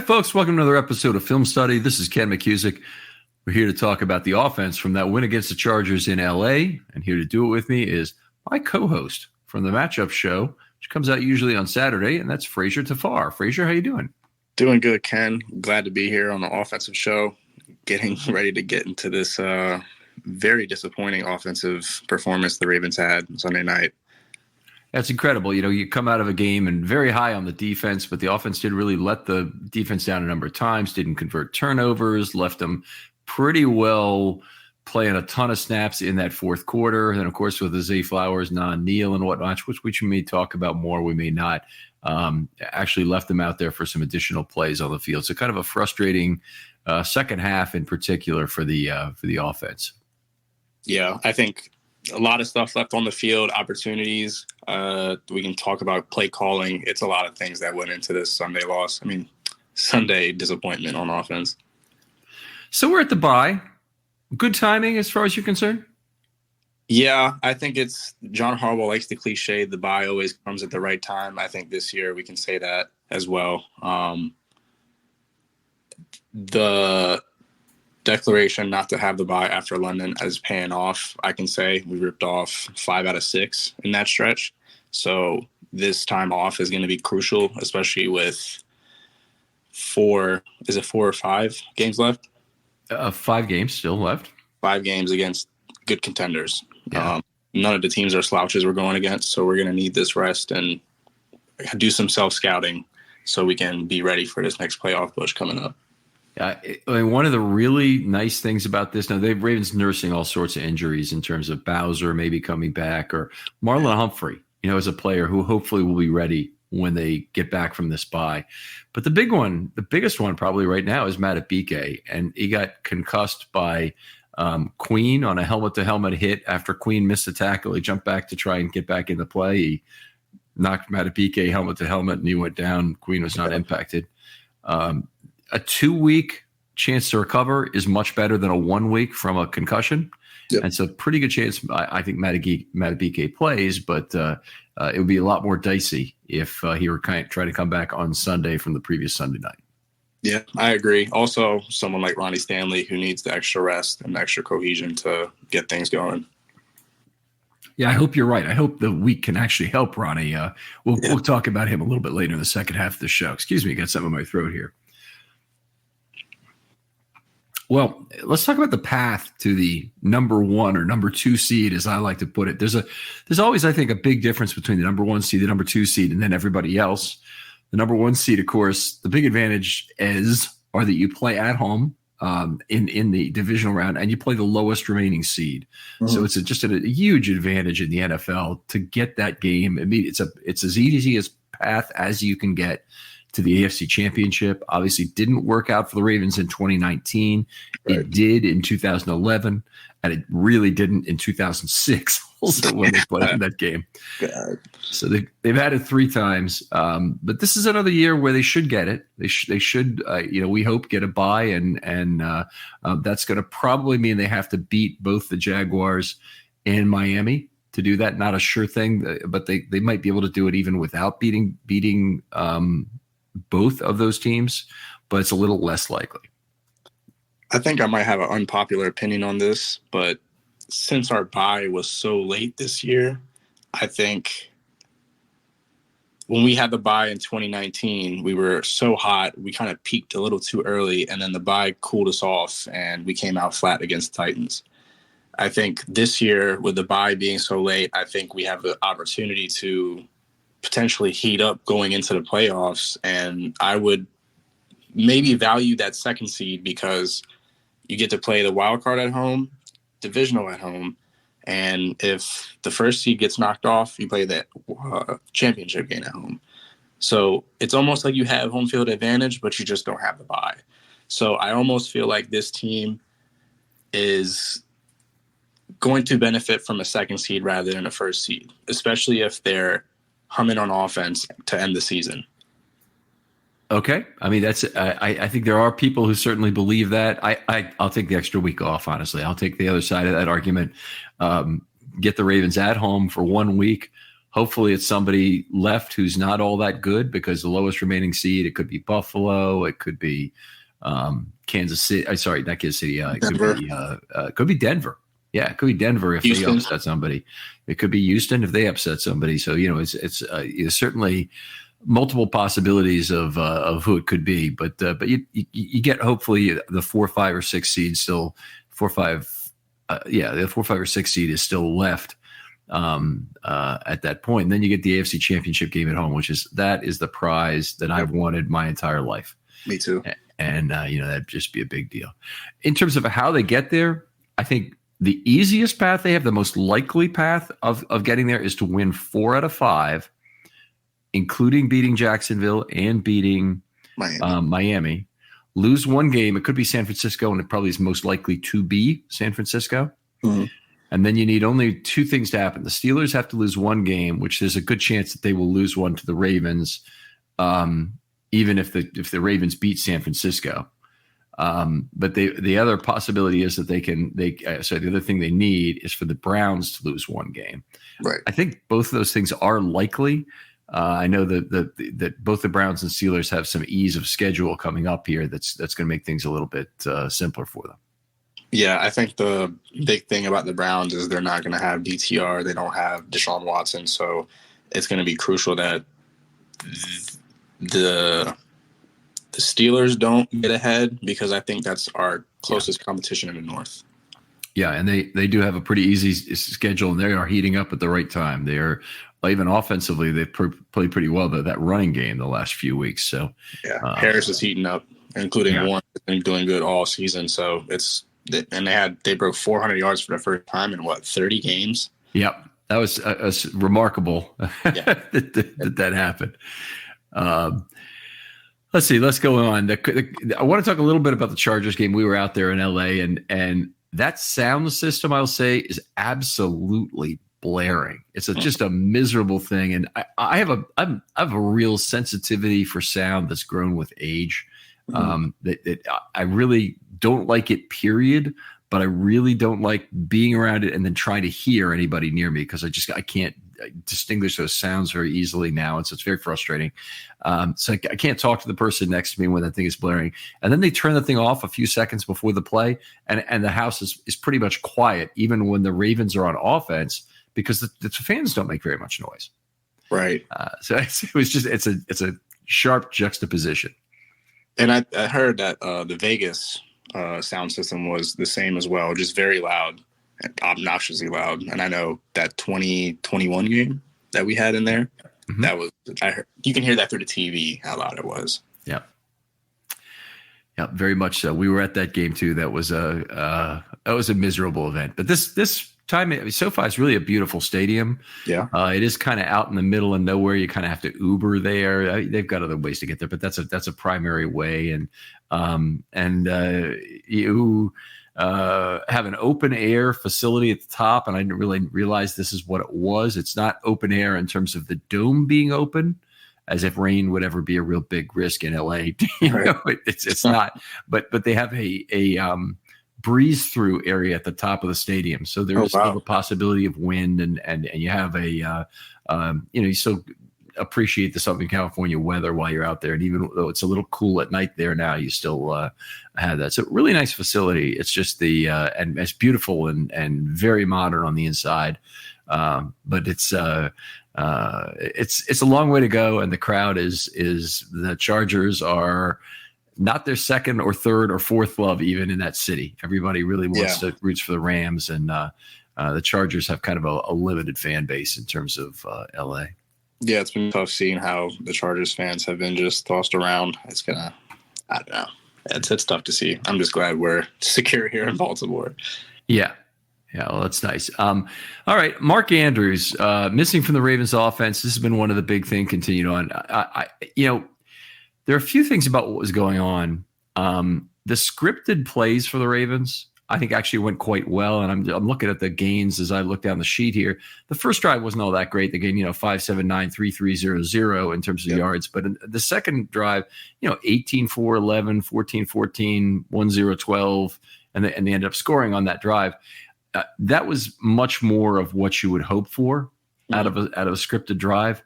folks. Welcome to another episode of Film Study. This is Ken McCusick. We're here to talk about the offense from that win against the Chargers in L.A. And here to do it with me is my co-host from the Matchup Show, which comes out usually on Saturday, and that's Frazier Tafar. Frazier, how you doing? Doing good, Ken. Glad to be here on the offensive show, getting ready to get into this very disappointing offensive performance the Ravens had Sunday night. That's incredible. You know, you come out of a game and very high on the defense, but the offense did really let the defense down a number of times, didn't convert turnovers, left them pretty well playing a ton of snaps in that fourth quarter. And, of course, with the Zay Flowers, non-kneel and whatnot, which we may talk about more, we may not, actually left them out there for some additional plays on the field. So kind of a frustrating second half in particular for the offense. Yeah, I think a lot of stuff left on the field, opportunities. We can talk about play calling. It's a lot of things that went into this Sunday loss. I mean, Sunday disappointment on offense. So we're at the bye. Good timing as far as you're concerned? Yeah, I think it's John Harbaugh likes the cliche, the bye always comes at the right time. I think this year we can say that as well. The declaration not to have the bye after London is paying off. I can say we ripped off 5 out of 6 in that stretch. So this time off is going to be crucial, especially with 4 or 5 games left? 5 games still left. 5 games against good contenders. Yeah. None of the teams are slouches we're going against, so we're going to need this rest and do some self-scouting so we can be ready for this next playoff push coming up. I mean, one of the really nice things about this, now they've Ravens nursing all sorts of injuries in terms of Bowser maybe coming back, or Marlon Humphrey, you know, as a player who hopefully will be ready when they get back from this bye. But the biggest one probably right now is Matabike, and he got concussed by Queen on a helmet-to-helmet hit. After Queen missed a tackle, he jumped back to try and get back into play. He knocked Matabike helmet-to-helmet, and he went down. Queen was not impacted. A 2-week chance to recover is much better than a 1 week from a concussion. Yep. And so pretty good chance, I think, Matabike plays, but it would be a lot more dicey if he were trying to come back on Sunday from the previous Sunday night. Yeah, I agree. Also, someone like Ronnie Stanley who needs the extra rest and extra cohesion to get things going. Yeah, I hope you're right. I hope the week can actually help Ronnie. We'll talk about him a little bit later in the second half of the show. Excuse me, I got something in my throat here. Well, let's talk about the path to the number 1 or number 2 seed, as I like to put it. There's always, I think, a big difference between the number 1 seed, the number 2 seed, and then everybody else. The number 1 seed, of course, the big advantage are that you play at home in the divisional round, and you play the lowest remaining seed. Mm-hmm. So it's just a huge advantage in the NFL to get that game. I mean, it's as easy as path as you can get to the AFC Championship. Obviously didn't work out for the Ravens in 2019. Right. It did in 2011, and it really didn't in 2006 also when they played in that game. God. So they've had it 3 times. But this is another year where they should get it. They should, we hope, get a bye, and that's going to probably mean they have to beat both the Jaguars and Miami to do that. Not a sure thing, but they might be able to do it even without beating both of those teams, but it's a little less likely. I think I might have an unpopular opinion on this, but since our bye was so late this year, I think when we had the bye in 2019, we were so hot, we kind of peaked a little too early, and then the bye cooled us off, and we came out flat against the Titans. I think this year, with the bye being so late, I think we have the opportunity to potentially heat up going into the playoffs, and I would maybe value that second seed because you get to play the wild card at home, divisional at home, and if the first seed gets knocked off, you play that championship game at home. So it's almost like you have home field advantage, but you just don't have the bye. So I almost feel like this team is going to benefit from a second seed rather than a first seed, especially if they're humming on offense to end the season. Okay. I mean, that's I think there are people who certainly believe that. I'll take the extra week off, honestly. I'll take the other side of that argument. Get the Ravens at home for 1 week, Hopefully it's somebody left who's not all that good, because the lowest remaining seed, it could be Buffalo. It could be Kansas City. Sorry, not Kansas City. It could be Denver. Yeah, it could be Denver if Houston. they upset somebody. It could be Houston if they upset somebody. So, it's certainly multiple possibilities of who it could be. But you get hopefully the 4, 5, or 6 seed still 4, 5. The 4, 5, or 6 seed is still left at that point. And then you get the AFC Championship game at home, that is the prize that I've wanted my entire life. Me too. And that'd just be a big deal. In terms of how they get there, I think the easiest path they have, the most likely path of getting there, is to win 4 out of 5, including beating Jacksonville and beating Miami. Lose 1 game. It could be San Francisco, and it probably is most likely to be San Francisco. Mm-hmm. And then you need only 2 things to happen. The Steelers have to lose 1 game, which there's a good chance that they will lose one to the Ravens, even if the Ravens beat San Francisco. But the other possibility is that the other thing they need is for the Browns to lose 1 game. Right. I think both of those things are likely. I know that both the Browns and Steelers have some ease of schedule coming up here. That's going to make things a little bit simpler for them. Yeah, I think the big thing about the Browns is they're not going to have DTR. They don't have Deshaun Watson. So it's going to be crucial that the Steelers don't get ahead, because I think that's our closest competition in the North. Yeah, and they do have a pretty easy schedule, and they are heating up at the right time. They are, even offensively, they've played pretty well that running game the last few weeks. So Harris is heating up, including Warren has been doing good all season. So they broke 400 yards for the first time in 30 games. Yep, that was remarkable that happened. Let's see. Let's go on. I want to talk a little bit about the Chargers game. We were out there in LA, and that sound system, I'll say, is absolutely blaring. It's just a miserable thing. And I have a real sensitivity for sound that's grown with age. That I really don't like it, period. But I really don't like being around it and then trying to hear anybody near me, because I can't distinguish those sounds very easily now. And so it's very frustrating. So I can't talk to the person next to me when that thing is blaring. And then they turn the thing off a few seconds before the play, and the house is pretty much quiet, even when the Ravens are on offense, because the fans don't make very much noise. Right. So it's a sharp juxtaposition. And I heard that the Vegas sound system was the same as well, just very loud, obnoxiously loud. And I know that 2021 game that we had in there, that was, I heard, you can hear that through the TV, how loud it was. Yeah, very much so. We were at that game too. That was a miserable event. But this time, SoFi is really a beautiful stadium. Yeah, it is kind of out in the middle of nowhere. You kind of have to Uber there. They've got other ways to get there, but that's a primary way. And you have an open air facility at the top, and I didn't really realize this is what it was. It's not open air in terms of the dome being open, as if rain would ever be a real big risk in LA. It's not. But they have a breeze through area at the top of the stadium, so there's still a possibility of wind, and you have you still appreciate the Southern California weather while you're out there. And even though it's a little cool at night there now, you still have that. So really nice facility. It's just and it's beautiful and very modern on the inside. But it's a long way to go. And the crowd is the Chargers are not their second or third or fourth love even in that city. Everybody really wants to roots for the Rams, and the Chargers have kind of a limited fan base in terms of LA. Yeah, it's been tough seeing how the Chargers fans have been just tossed around. I don't know. It's tough to see. I'm just glad we're secure here in Baltimore. Yeah. Yeah, well, that's nice. All right, Mark Andrews, missing from the Ravens offense. This has been one of the big things continued on. There are a few things about what was going on. The scripted plays for the Ravens, I think, actually went quite well. And I'm looking at the gains as I look down the sheet here. The first drive wasn't all that great. They gained 5-7-9, 3-3-0-0 in terms of yards. But in the second drive, 18-4-11, 14-14, 1-0-12, and they ended up scoring on that drive. That was much more of what you would hope for. out of a scripted drive.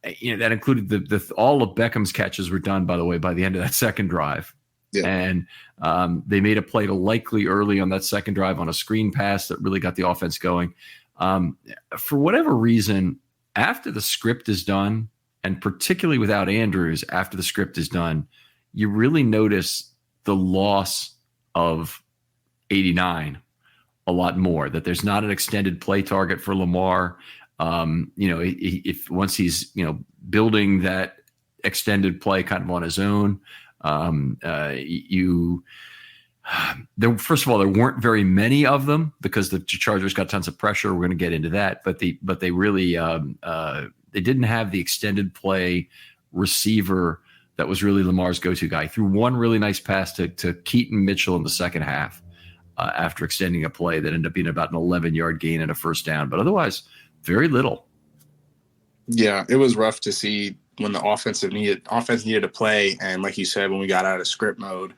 That included all of Beckham's catches were done, by the way, by the end of that second drive. Yeah. And they made a play to Likely early on that second drive on a screen pass that really got the offense going. For whatever reason, after the script is done, and particularly without Andrews, after the script is done, you really notice the loss of 89 a lot more, that there's not an extended play target for Lamar. If once he's, building that extended play kind of on his own, first of all, there weren't very many of them because the Chargers got tons of pressure. We're going to get into that, but they really, they didn't have the extended play receiver that was really Lamar's go-to guy. He threw one really nice pass to Keaton Mitchell in the second half after extending a play that ended up being about an 11-yard gain and a first down, but otherwise very little. Yeah, it was rough to see when the offense needed to play. And like you said, when we got out of script mode,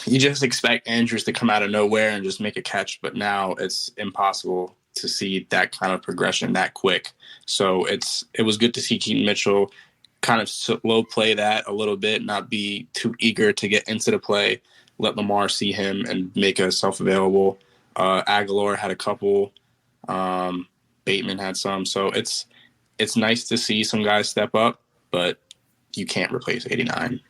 you just expect Andrews to come out of nowhere and just make a catch. But now it's impossible to see that kind of progression that quick. So it was good to see Keaton Mitchell kind of slow play that a little bit, not be too eager to get into the play, let Lamar see him and make himself available. Aguilar had a couple. Bateman had some. So it's nice to see some guys step up, but you can't replace 89.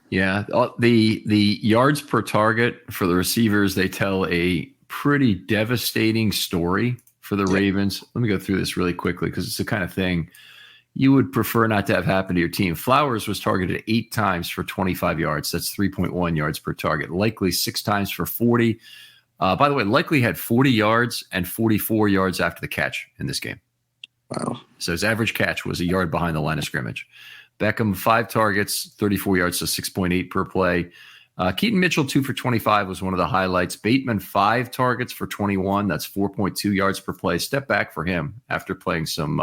Yeah. The yards per target for the receivers, they tell a pretty devastating story for the Ravens. Let me go through this really quickly because it's the kind of thing you would prefer not to have happen to your team. Flowers was targeted 8 times for 25 yards. That's 3.1 yards per target. Likely 6 times for 40. By the way, Likely had 40 yards and 44 yards after the catch in this game. Wow. So his average catch was a yard behind the line of scrimmage. Beckham, 5 targets, 34 yards, so 6.8 per play. Keaton Mitchell, 2 for 25 was one of the highlights. Bateman, 5 targets for 21. That's 4.2 yards per play. Step back for him after playing some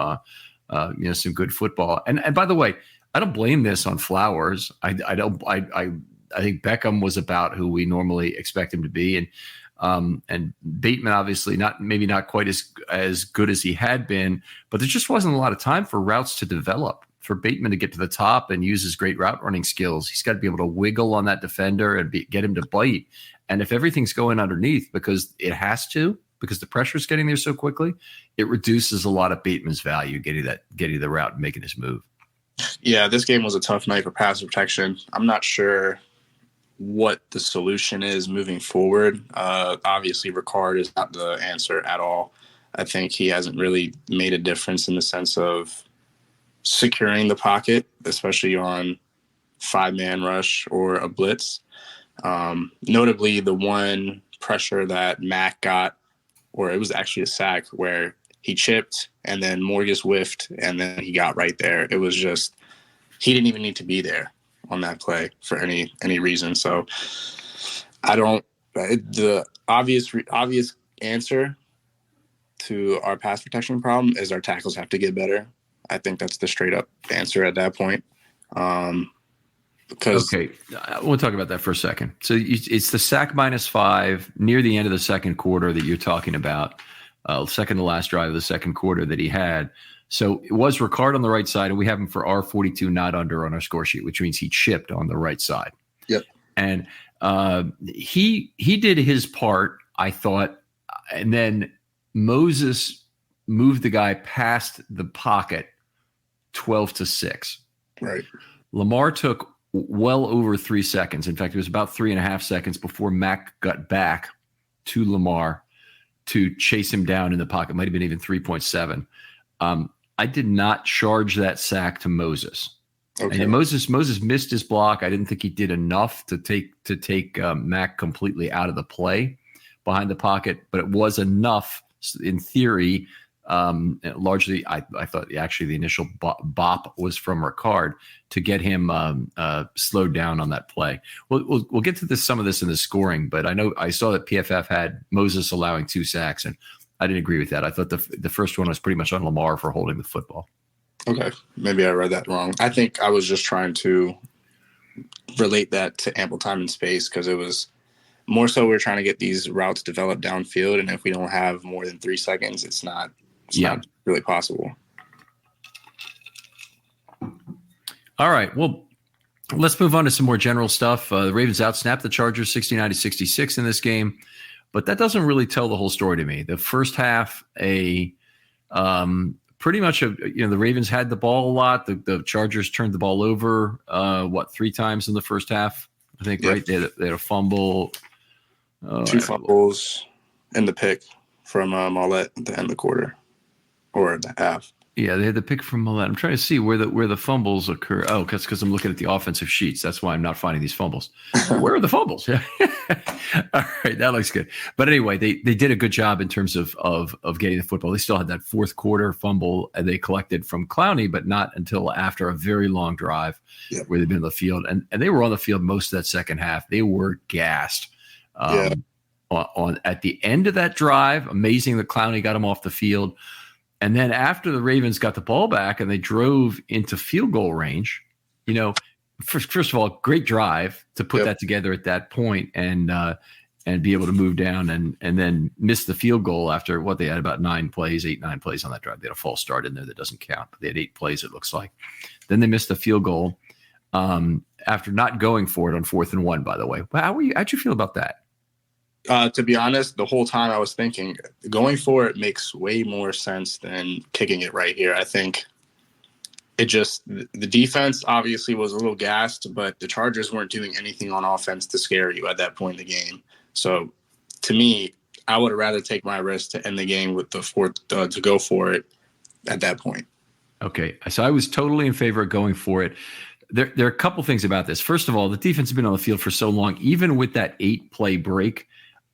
good football. And by the way, I don't blame this on Flowers. I think Beckham was about who we normally expect him to be. And Bateman, obviously maybe not quite as good as he had been, but there just wasn't a lot of time for routes to develop. For Bateman to get to the top and use his great route running skills, he's got to be able to wiggle on that defender and get him to bite. And if everything's going underneath because it has to, because the pressure is getting there so quickly, it reduces a lot of Bateman's value getting the route and making his move. Yeah, this game was a tough night for pass protection. I'm not sure what the solution is moving forward. Obviously, Ricard is not the answer at all. I think he hasn't really made a difference in the sense of securing the pocket, especially on 5-man rush or a blitz. Notably, the one pressure that Mack got, or it was actually a sack, where he chipped and then Morgus whiffed and then he got right there. It was just, he didn't even need to be there on that play for any reason. So the obvious answer to our pass protection problem is our tackles have to get better. I think that's the straight up answer at that point. Okay, we'll talk about that for a second. So it's the sack -5 near the end of the second quarter that you're talking about, second to last drive of the second quarter that he had. So it was Ricard on the right side, and we have him for R42 not under on our score sheet, which means he chipped on the right side. Yep. And he did his part, I thought, and then Moses moved the guy past the pocket 12-6. Right. Lamar took well over 3 seconds. In fact, it was about 3.5 seconds before Mack got back to Lamar to chase him down in the pocket. Might have been even 3.7. I did not charge that sack to Moses. Okay. And Moses missed his block. I didn't think he did enough to take Mack completely out of the play behind the pocket, but it was enough in theory. Largely, I thought actually the initial bop was from Ricard to get him slowed down on that play. We'll get to some of this in the scoring, but I saw that PFF had Moses allowing 2 sacks, and I didn't agree with that. I thought the first one was pretty much on Lamar for holding the football. Okay, maybe I read that wrong. I think I was just trying to relate that to ample time and space because it was more so we're trying to get these routes developed downfield, and if we don't have more than 3 seconds, it's not It's not really possible. All right. Well, let's move on to some more general stuff. The Ravens outsnapped the Chargers 69-66 in this game, but that doesn't really tell the whole story to me. The first half, pretty much the Ravens had the ball a lot. The Chargers turned the ball over, 3 times in the first half, I think, right? They had a fumble. 2 fumbles and the pick from Mollett at the end of the quarter or the half. Yeah, they had the pick from Millett. I'm trying to see where the fumbles occur. Oh, because I'm looking at the offensive sheets. That's why I'm not finding these fumbles. Where are the fumbles? Yeah. All right, that looks good. But anyway, they did a good job in terms of getting the football. They still had that fourth quarter fumble they collected from Clowney, but not until after a very long drive where they've been on the field. And they were on the field most of that second half. They were gassed. On at the end of that drive, amazing that Clowney got him off the field. And then after the Ravens got the ball back and they drove into field goal range, first of all, great drive to put that together at that point and be able to move down and then miss the field goal after what they had about 9 plays on that drive. They had a false start in there that doesn't count, but they had 8 plays, it looks like. Then they missed the field goal after not going for it on 4th and 1, by the way. How'd you feel about that? To be honest, the whole time I was thinking going for it makes way more sense than kicking it right here. I think the defense obviously was a little gassed, but the Chargers weren't doing anything on offense to scare you at that point in the game. So to me, I would rather take my risk to end the game with the 4th to go for it at that point. Okay. So I was totally in favor of going for it. There are a couple things about this. First of all, the defense has been on the field for so long, even with that 8-play break,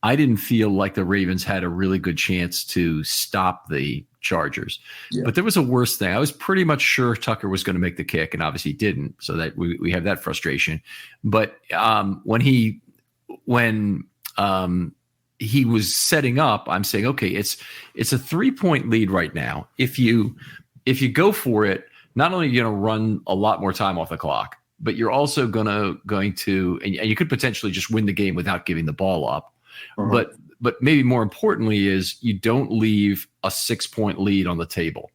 I didn't feel like the Ravens had a really good chance to stop the Chargers. Yeah. But there was a worse thing. I was pretty much sure Tucker was going to make the kick, and obviously didn't, so that we have that frustration. But when he was setting up, I'm saying, okay, it's a 3-point lead right now. If you go for it, not only are you going to run a lot more time off the clock, but you're also going to and you could potentially just win the game without giving the ball up. Uh-huh. But maybe more importantly is you don't leave a 6-point lead on the table.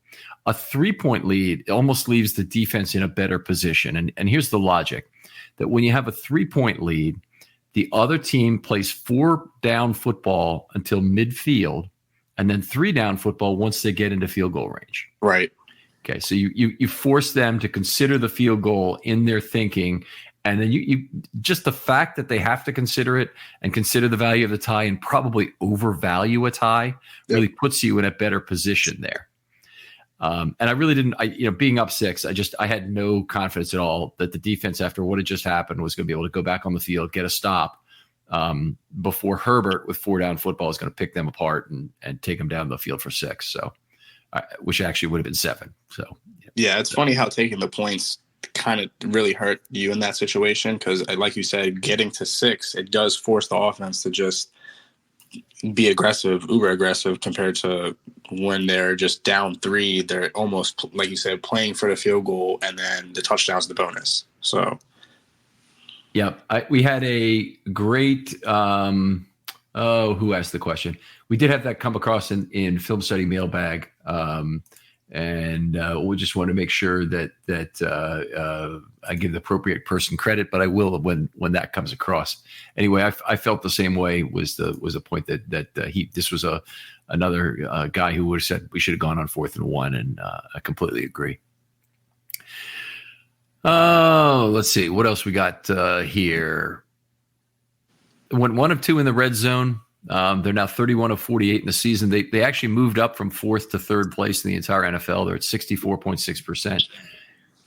A 3-point lead almost leaves the defense in a better position. And here's the logic, that when you have a 3-point lead, the other team plays 4-down football until midfield and then 3-down football once they get into field goal range. Right. Okay, so you force them to consider the field goal in their thinking. And then you just the fact that they have to consider it and consider the value of the tie and probably overvalue a tie really puts you in a better position there. And I really didn't, being up 6, I had no confidence at all that the defense after what had just happened was going to be able to go back on the field, get a stop before Herbert with 4-down football is going to pick them apart and take them down the field for 6. So, which actually would have been 7. So, yeah, it's funny how taking the points kind of really hurt you in that situation because, like you said, getting to 6, it does force the offense to just be aggressive, uber aggressive compared to when they're just down 3. They're almost, like you said, playing for the field goal and then the touchdown's the bonus. So, yeah, we had a great. Who asked the question? We did have that come across in Filmstudy mailbag. And we just want to make sure that I give the appropriate person credit, but I will when that comes across. Anyway, I felt the same way. Was a point that this was another guy who would have said we should have gone on 4th and 1, and I completely agree. Oh, let's see what else we got here. Went 1 of 2 in the red zone. They're now 31 of 48 in the season. They actually moved up from 4th to 3rd place in the entire NFL. They're at 64.6%.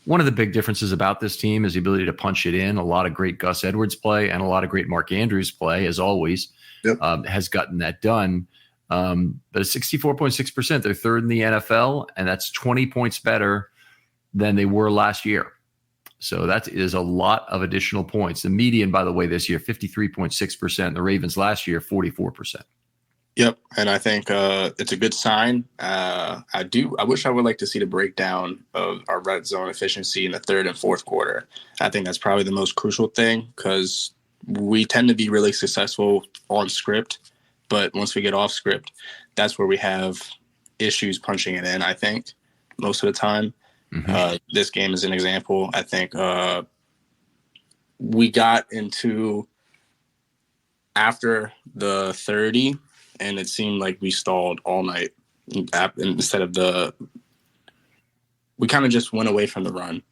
One of the big differences about this team is the ability to punch it in. A lot of great Gus Edwards play and a lot of great Mark Andrews play, as always, has gotten that done. But at 64.6%, they're 3rd in the NFL, and that's 20 points better than they were last year. So that is a lot of additional points. The median, by the way, this year, 53.6%. The Ravens last year, 44%. Yep, and I think it's a good sign. I wish I would like to see the breakdown of our red zone efficiency in the 3rd and 4th quarter. I think that's probably the most crucial thing because we tend to be really successful on script, but once we get off script, that's where we have issues punching it in, I think, most of the time. This game is an example. I think we got into after the 30, and it seemed like we stalled all night. Instead of we kind of just went away from the run,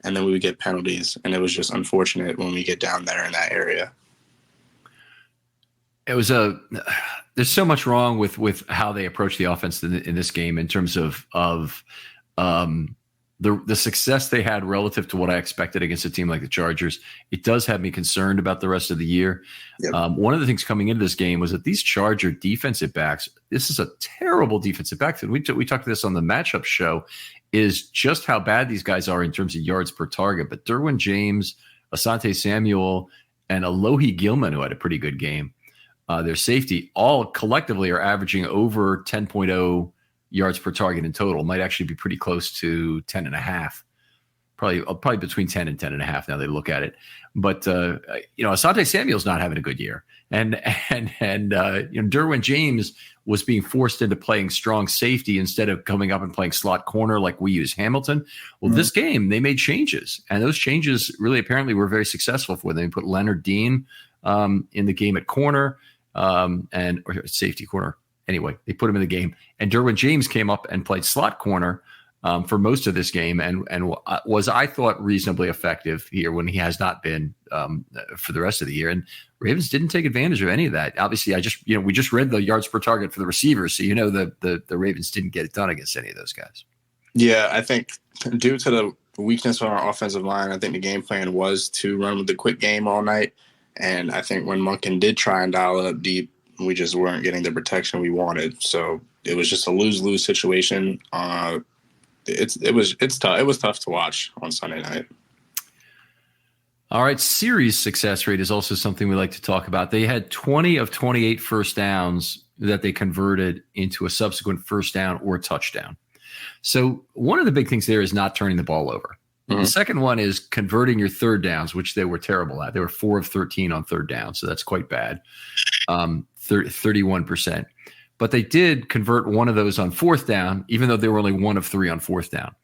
and then we would get penalties, and it was just unfortunate when we get down there in that area. It was there's so much wrong with how they approach the offense in this game in terms of the success they had relative to what I expected against a team like the Chargers. It does have me concerned about the rest of the year. Yep. One of the things coming into this game was that these Charger defensive backs, this is a terrible defensive backfield. We talked about this on the matchup show, is just how bad these guys are in terms of yards per target. But Derwin James, Asante Samuel, and Alohi Gilman, who had a pretty good game, their safety, all collectively are averaging over 10.0 yards per target in total. Might actually be pretty close to 10.5, probably between 10 and 10.5 now they look at it. But Asante Samuel's not having a good year, and Derwin James was being forced into playing strong safety instead of coming up and playing slot corner like we use Hamilton. Well, This game they made changes, and those changes really apparently were very successful for them. They put Leonard Dean in the game at corner or safety corner. Anyway, they put him in the game, and Derwin James came up and played slot corner for most of this game, and was, I thought, reasonably effective here when he has not been for the rest of the year. And Ravens didn't take advantage of any of that. Obviously, we just read the yards per target for the receivers, so the Ravens didn't get it done against any of those guys. Yeah, I think due to the weakness on our offensive line, I think the game plan was to run with the quick game all night. And I think when Monken did try and dial it up deep, we just weren't getting the protection we wanted. So it was just a lose-lose situation. It was tough. It was tough to watch on Sunday night. All right, series success rate is also something we like to talk about. They had 20 of 28 first downs that they converted into a subsequent first down or touchdown. So one of the big things there is not turning the ball over. The second one is converting your third downs, which they were terrible at. They were 4 of 13 on third down, so that's quite bad, 31%. But they did convert one of those on fourth down, even though they were only 1 of 3 on fourth down.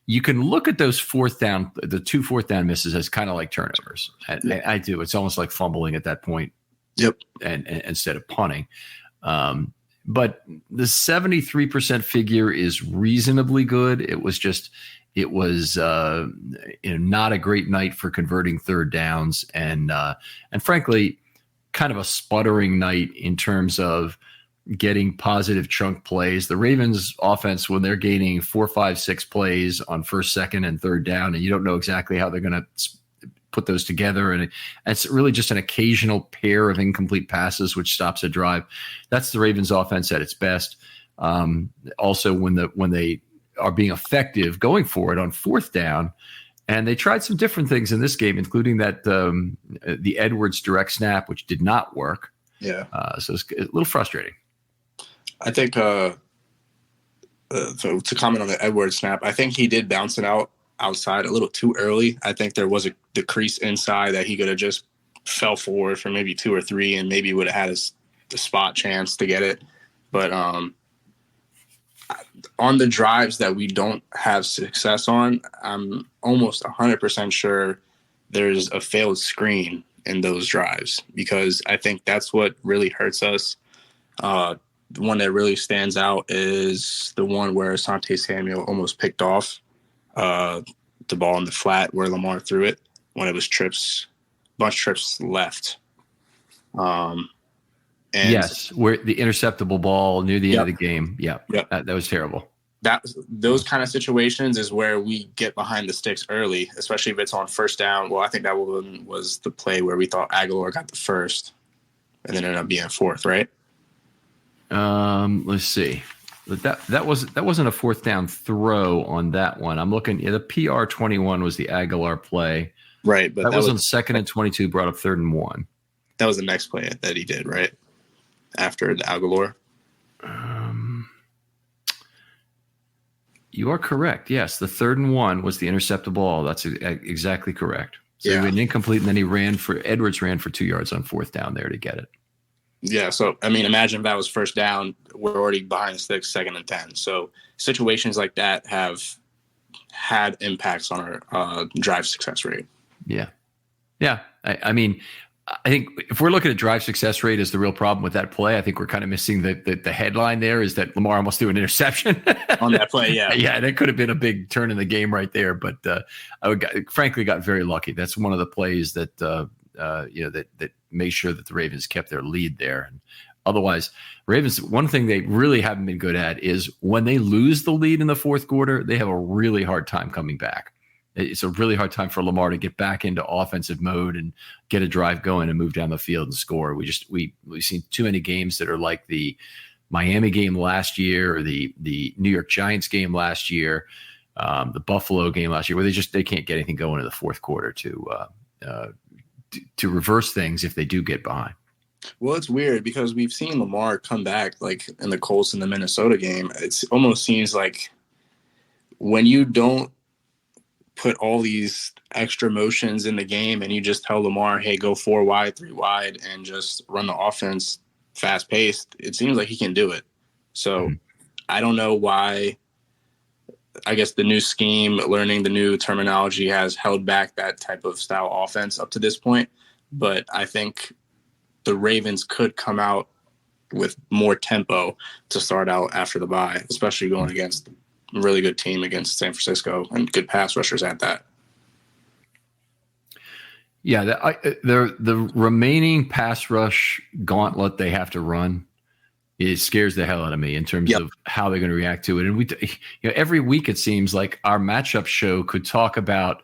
You can look at those the 2 fourth down misses as kind of like turnovers. I do. It's almost like fumbling at that point. Yep. And instead of punting. But the 73% figure is reasonably good. It was not a great night for converting third downs, and frankly, kind of a sputtering night in terms of getting positive chunk plays. The Ravens offense, when they're gaining 4, 5, 6 plays on first, second, and third down, and you don't know exactly how they're going to put those together, and it's really just an occasional pair of incomplete passes which stops a drive. That's the Ravens offense at its best. Also, when they are being effective going for it on fourth down. And they tried some different things in this game, including that the Edwards direct snap, which did not work. Yeah. So it's a little frustrating. I think so to comment on the Edwards snap, I think he did bounce it outside a little too early. I think there was the crease inside that he could have just fell forward for maybe 2 or 3 and maybe would have had the spot chance to get it. But on the drives that we don't have success on, I'm almost 100% sure there's a failed screen in those drives, because I think that's what really hurts us. The one that really stands out is the one where Asante Samuel almost picked off the ball in the flat where Lamar threw it when it was bunch of trips left. And yes, where the interceptable ball near the end of the game. Yeah, that was terrible. Those kind of situations is where we get behind the sticks early, especially if it's on first down. Well, I think that one was the play where we thought Aguilar got the first and then ended up being fourth, right? Let's see. That wasn't a fourth down throw on that one. I'm looking. The PR 21 was the Aguilar play, right? But that was on second and 22, brought up 3rd and 1. That was the next play that he did, right? After the Aguilar. You are correct. Yes, the 3rd and 1 was the interceptable ball. That's exactly correct. So he went incomplete, and then Edwards ran for 2 yards on fourth down there to get it. Yeah, so I mean, imagine if that was first down, we're already behind the sticks, 2nd and 10. So situations like that have had impacts on our drive success rate. Yeah. Yeah. I mean, I think if we're looking at drive success rate as the real problem with that play, I think we're kind of missing the headline there is that Lamar almost threw an interception On that play, yeah. Yeah, that could have been a big turn in the game right there. But frankly, got very lucky. That's one of the plays that that made sure that the Ravens kept their lead there. And otherwise, Ravens, one thing they really haven't been good at is when they lose the lead in the fourth quarter, they have a really hard time coming back. It's a really hard time for Lamar to get back into offensive mode and get a drive going and move down the field and score. We've seen too many games that are like the Miami game last year or the New York Giants game last year, the Buffalo game last year, where they can't get anything going in the fourth quarter to reverse things if they do get behind. Well, it's weird because we've seen Lamar come back like in the Colts and the Minnesota game. It almost seems like when you don't put all these extra motions in the game and you just tell Lamar, hey, go 4 wide, 3 wide, and just run the offense fast paced, it seems like he can do it. So I don't know why. I guess the new scheme, learning the new terminology has held back that type of style offense up to this point. But I think the Ravens could come out with more tempo to start out after the bye, especially going against a really good team against San Francisco and good pass rushers at that. Yeah, the remaining pass rush gauntlet they have to run, it scares the hell out of me in terms of how they're going to react to it. And every week it seems like our matchup show could talk about,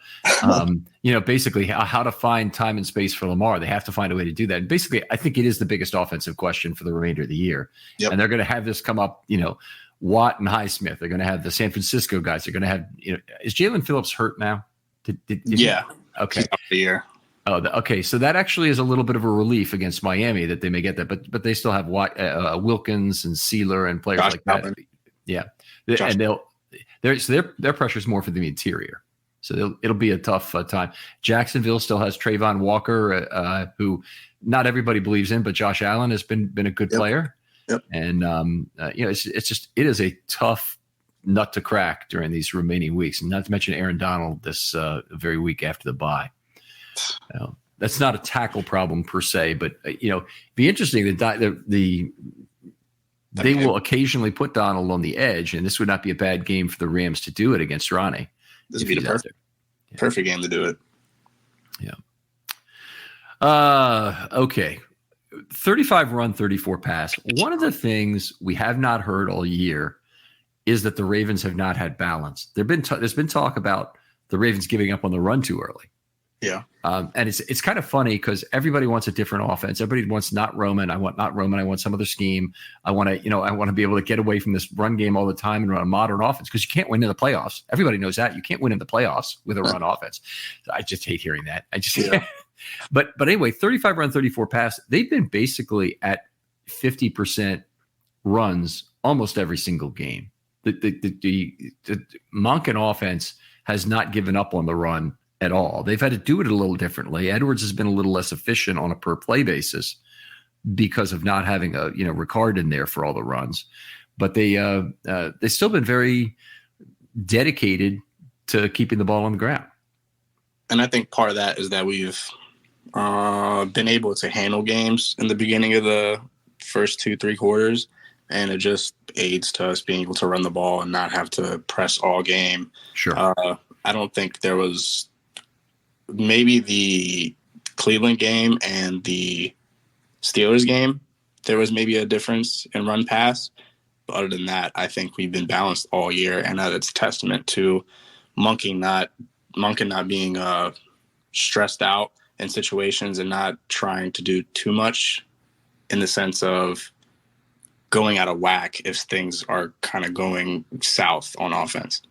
basically how to find time and space for Lamar. They have to find a way to do that. And basically, I think it is the biggest offensive question for the remainder of the year. Yep. And they're going to have this come up, Watt and Highsmith. They're going to have the San Francisco guys. They're going to have, is Jalen Phillips hurt now? Yeah. Okay. He's out for the year. Oh, okay. So that actually is a little bit of a relief against Miami that they may get that, but they still have Wilkins and Sealer and players like that. Yeah, and their pressure is more for the interior, so it'll be a tough time. Jacksonville still has Trayvon Walker, who not everybody believes in, but Josh Allen has been a good player. Yep. And it is a tough nut to crack during these remaining weeks, and not to mention Aaron Donald this very week after the bye. That's not a tackle problem per se, but be interesting that they will occasionally put Donald on the edge, and this would not be a bad game for the Rams to do it against Ronnie. This would be the perfect game to do it. Yeah. Okay. 35 run, 34 pass. One of the things we have not heard all year is that the Ravens have not had balance. There's been talk about the Ravens giving up on the run too early. Yeah. And it's kind of funny because everybody wants a different offense. Everybody wants not Roman. I want not Roman. I want some other scheme. I want to be able to get away from this run game all the time and run a modern offense because you can't win in the playoffs. Everybody knows that. You can't win in the playoffs with a run offense. I just hate hearing that. But anyway, 35 run, 34 pass. They've been basically at 50% runs almost every single game. The Monken offense has not given up on the run at all. They've had to do it a little differently. Edwards has been a little less efficient on a per play basis because of not having a Ricard in there for all the runs, but they've still been very dedicated to keeping the ball on the ground. And I think part of that is that we've been able to handle games in the beginning of the first 2-3 quarters, and it just aids to us being able to run the ball and not have to press all game. Sure. I don't think there was. Maybe the Cleveland game and the Steelers game, there was maybe a difference in run pass. But other than that, I think we've been balanced all year, and that it's a testament to Monken not being stressed out in situations and not trying to do too much in the sense of going out of whack if things are kind of going south on offense.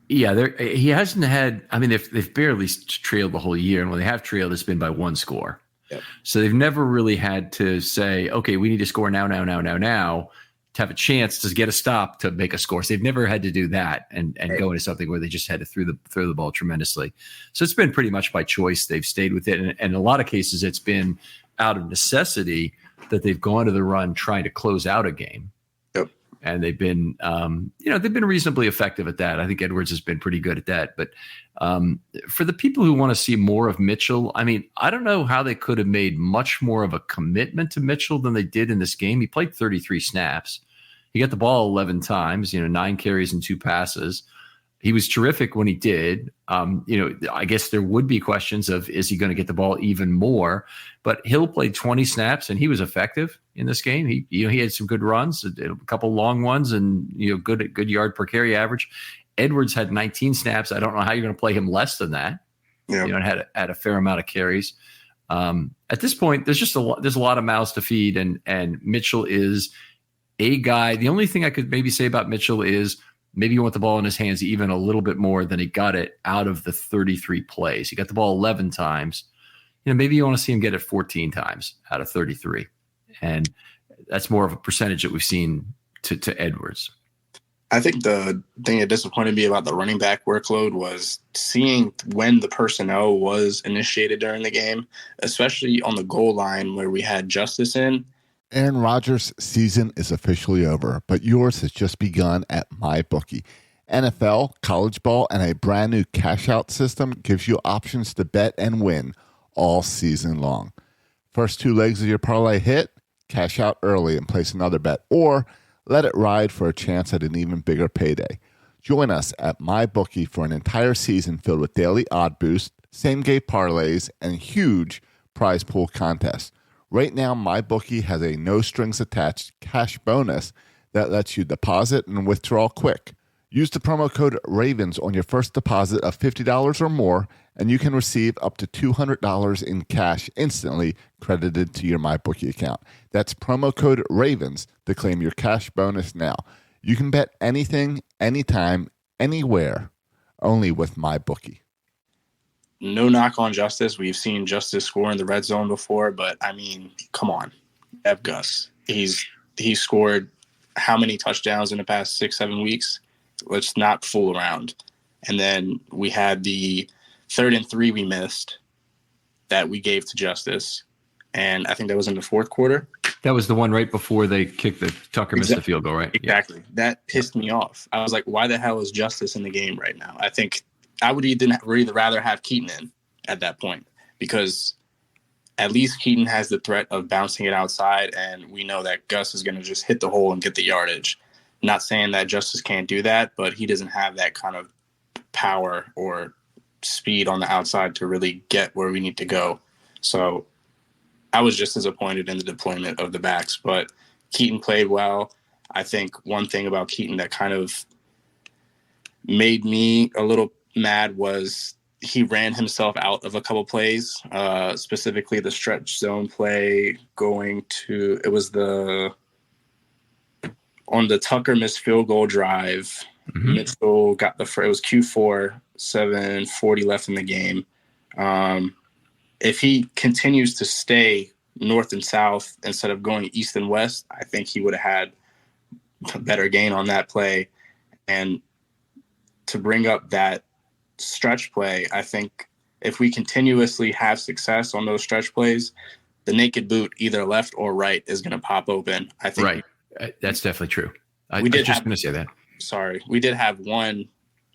Yeah, he hasn't had. I mean, they've barely trailed the whole year, and when they have trailed, it's been by one score. Yep. So they've never really had to say, "Okay, we need to score now," to have a chance to get a stop to make a score. So they've never had to do that and go into something where they just had to throw the ball tremendously. So it's been pretty much by choice. They've stayed with it, and in a lot of cases, it's been out of necessity that they've gone to the run trying to close out a game. Yep. And they've been, they've been reasonably effective at that. I think Edwards has been pretty good at that. But for the people who want to see more of Mitchell, I mean, I don't know how they could have made much more of a commitment to Mitchell than they did in this game. He played 33 snaps. He got the ball 11 times, 9 carries and 2 passes. He was terrific when he did. I guess there would be questions of, is he going to get the ball even more? But Hill played 20 snaps and he was effective in this game. He had some good runs, a couple long ones, and good yard per carry average. Edwards had 19 snaps. I don't know how you're going to play him less than that. Yeah, had a fair amount of carries. At this point, there's a lot of mouths to feed, and Mitchell is a guy. The only thing I could maybe say about Mitchell is, maybe you want the ball in his hands even a little bit more than he got it out of the 33 plays. He got the ball 11 times. Maybe you want to see him get it 14 times out of 33. And that's more of a percentage that we've seen to Edwards. I think the thing that disappointed me about the running back workload was seeing when the personnel was initiated during the game, especially on the goal line where we had Justice in. Aaron Rodgers' season is officially over, but yours has just begun at MyBookie. NFL, college ball, and a brand new cash-out system gives you options to bet and win all season long. First 2 legs of your parlay hit, cash out early and place another bet, or let it ride for a chance at an even bigger payday. Join us at MyBookie for an entire season filled with daily odd boost, same-game parlays, and huge prize pool contests. Right now, MyBookie has a no-strings-attached cash bonus that lets you deposit and withdraw quick. Use the promo code RAVENS on your first deposit of $50 or more, and you can receive up to $200 in cash instantly credited to your MyBookie account. That's promo code RAVENS to claim your cash bonus now. You can bet anything, anytime, anywhere, only with MyBookie. No knock on Justice. We've seen Justice score in the red zone before, but I mean, come on. F. Gus. He's scored how many touchdowns in the past 6-7 weeks? Let's not fool around. And then we had the 3rd and 3 we missed that we gave to Justice. And I think that was in the 4th quarter. That was the one right before they kicked Tucker missed the field goal, right? Exactly. Yeah. That pissed me off. I was like, why the hell is Justice in the game right now? I think I would either rather have Keaton in at that point, because at least Keaton has the threat of bouncing it outside, and we know that Gus is going to just hit the hole and get the yardage. Not saying that Justice can't do that, but he doesn't have that kind of power or speed on the outside to really get where we need to go. So I was just disappointed in the deployment of the backs, but Keaton played well. I think one thing about Keaton that kind of made me a little mad was he ran himself out of a couple plays, specifically the stretch zone play on the Tucker missed field goal drive. Mm-hmm. Mitchell got it was Q4, 7:40 left in the game. If he continues to stay north and south instead of going east and west, I think he would have had a better gain on that play. And to bring up that stretch play, I think if we continuously have success on those stretch plays, the naked boot, either left or right, is going to pop open. I think right. That's definitely true. I was just going to say that. Sorry. We did have one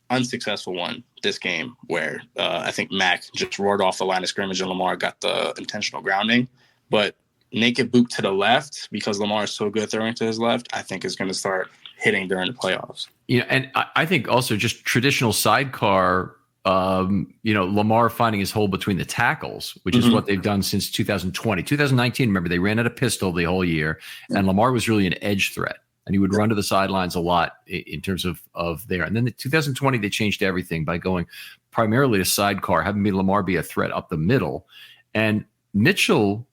unsuccessful one this game where I think Mac just roared off the line of scrimmage and Lamar got the intentional grounding. But naked boot to the left, because Lamar is so good throwing to his left, I think is going to start hitting during the playoffs. And I think also just traditional sidecar, Lamar finding his hole between the tackles, which is what they've done since 2020. 2019, remember, they ran at a pistol the whole year, and Lamar was really an edge threat, and he would run to the sidelines a lot in terms of there. And then in 2020, they changed everything by going primarily to sidecar, having Lamar be a threat up the middle. And Mitchell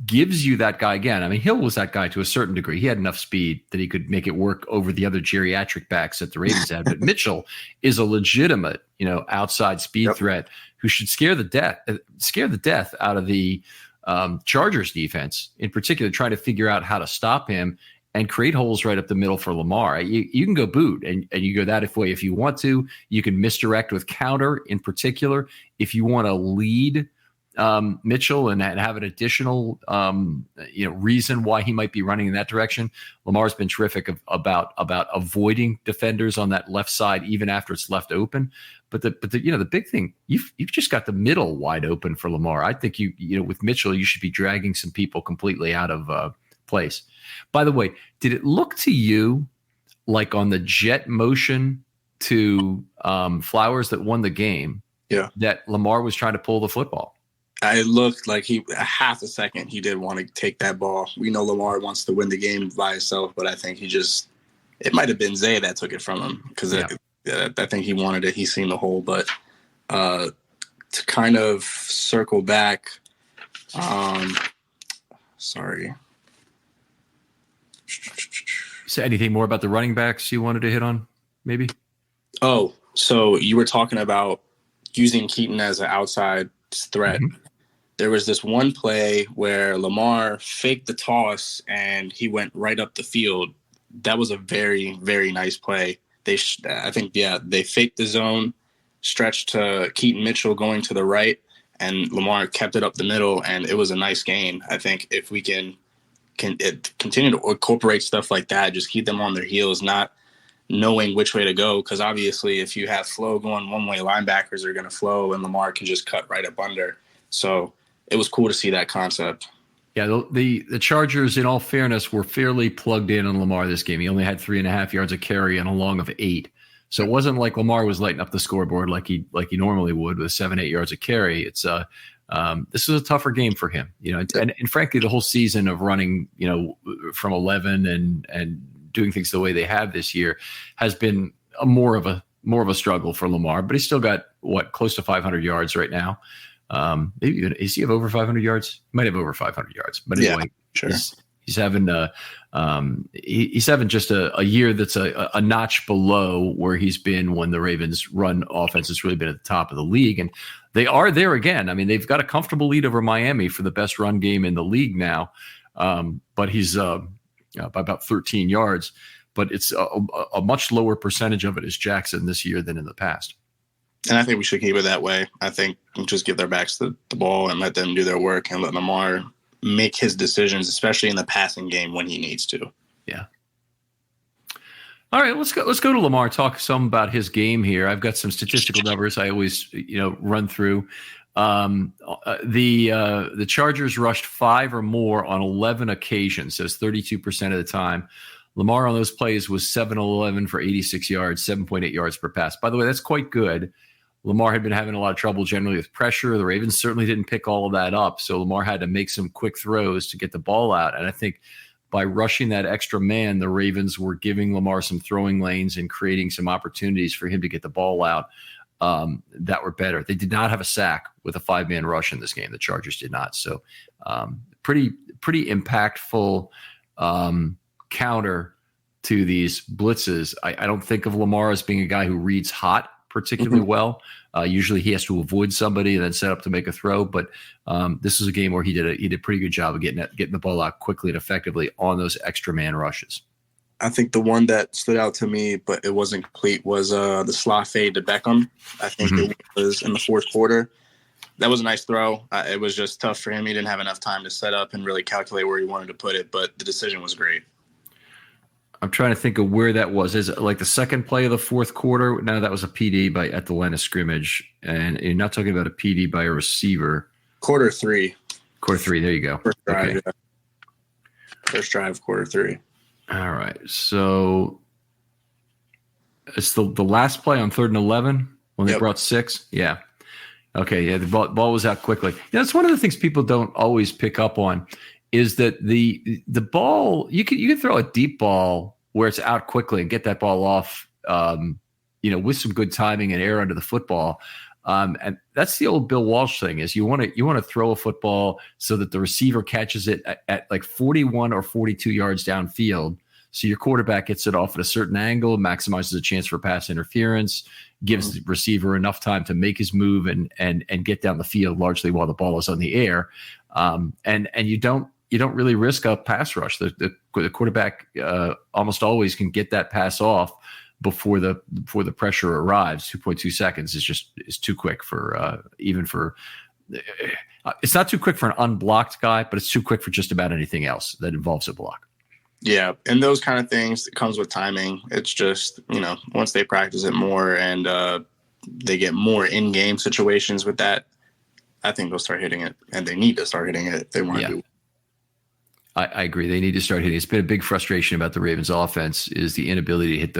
gives you that guy again. I mean, Hill was that guy to a certain degree. He had enough speed that he could make it work over the other geriatric backs that the Ravens had. But Mitchell is a legitimate, outside speed threat who should scare the death out of the Chargers defense, in particular, trying to figure out how to stop him and create holes right up the middle for Lamar. You can go boot and you go that way if you want to. You can misdirect with counter in particular. If you want to lead Mitchell and have an additional reason why he might be running in that direction. Lamar's been terrific about avoiding defenders on that left side even after it's left open. But the big thing, you've just got the middle wide open for Lamar. I think you with Mitchell, you should be dragging some people completely out of place. By the way, did it look to you like on the jet motion to Flowers that won the game, that Lamar was trying to pull the football? It looked like a half a second he did want to take that ball. We know Lamar wants to win the game by himself, but I think it might have been Zay that took it from him because I think he wanted it. He's seen the hole. But to kind of circle back, sorry. So anything more about the running backs you wanted to hit on, maybe? Oh, so you were talking about using Keaton as an outside threat. Mm-hmm. There was this one play where Lamar faked the toss and he went right up the field. That was a very, very nice play. They faked the zone, stretched to Keaton Mitchell going to the right, and Lamar kept it up the middle, and it was a nice gain. I think if we can continue to incorporate stuff like that, just keep them on their heels, not knowing which way to go, because obviously if you have flow going one way, linebackers are going to flow, and Lamar can just cut right up under. So it was cool to see that concept. Yeah, the Chargers, in all fairness, were fairly plugged in on Lamar this game. He only had 3.5 yards of carry and a long of 8. So it wasn't like Lamar was lighting up the scoreboard like he normally would with 7-8 yards of carry. It's this was a tougher game for him, and frankly, the whole season of running, from 11 and doing things the way they have this year has been more of a struggle for Lamar. But he's still got close to 500 yards right now. Maybe even, is he have over 500 yards? He might have over 500 yards, but anyway, sure. He's having he's having just a year that's a notch below where he's been when the Ravens' run offense has really been at the top of the league, and they are there again. I mean, they've got a comfortable lead over Miami for the best run game in the league now, but he's by about 13 yards. But it's a much lower percentage of it is Jackson this year than in the past. And I think we should keep it that way. I think just give their backs the ball and let them do their work and let Lamar make his decisions, especially in the passing game when he needs to. Yeah. All right, let's go to Lamar, talk some about his game here. I've got some statistical numbers I always run through. The Chargers rushed 5 or more on 11 occasions, so it's 32% of the time. Lamar on those plays was 7-11 for 86 yards, 7.8 yards per pass. By the way, that's quite good. Lamar had been having a lot of trouble generally with pressure. The Ravens certainly didn't pick all of that up, so Lamar had to make some quick throws to get the ball out. And I think by rushing that extra man, the Ravens were giving Lamar some throwing lanes and creating some opportunities for him to get the ball out that were better. They did not have a sack with a 5-man rush in this game. The Chargers did not. So pretty impactful counter to these blitzes. I don't think of Lamar as being a guy who reads hot particularly well. Usually he has to avoid somebody and then set up to make a throw. But this is a game where he did a pretty good job of getting the ball out quickly and effectively on those extra man rushes. I think the one that stood out to me, but it wasn't complete, was the slot fade to Beckham. I think it was in the fourth quarter. That was a nice throw. It was just tough for him. He didn't have enough time to set up and really calculate where he wanted to put it, but the decision was great. I'm trying to think of where that was. Is it like the second play of the fourth quarter? No, that was a PD at the line of scrimmage. And you're not talking about a PD by a receiver. Quarter 3. There you go. First drive, okay. First drive, quarter 3. All right. So it's the last play on 3rd and 11 when they brought 6. Yeah. Okay. Yeah. The ball was out quickly. That's one of the things people don't always pick up on. Is that the ball, you can throw a deep ball where it's out quickly and get that ball off, with some good timing and air under the football. And that's the old Bill Walsh thing is you want to throw a football so that the receiver catches it at like 41 or 42 yards downfield. So your quarterback gets it off at a certain angle, maximizes the chance for pass interference, gives the receiver enough time to make his move and get down the field largely while the ball is on the air. And you don't really risk a pass rush. The quarterback almost always can get that pass off before the pressure arrives. 2.2 seconds is too quick for even for it's not too quick for an unblocked guy, but it's too quick for just about anything else that involves a block. Yeah, and those kind of things, it comes with timing. It's just, once they practice it more and they get more in-game situations with that, I think they'll start hitting it, and they need to start hitting it if they want to do. I agree. They need to start hitting. It's been a big frustration about the Ravens' offense is the inability to hit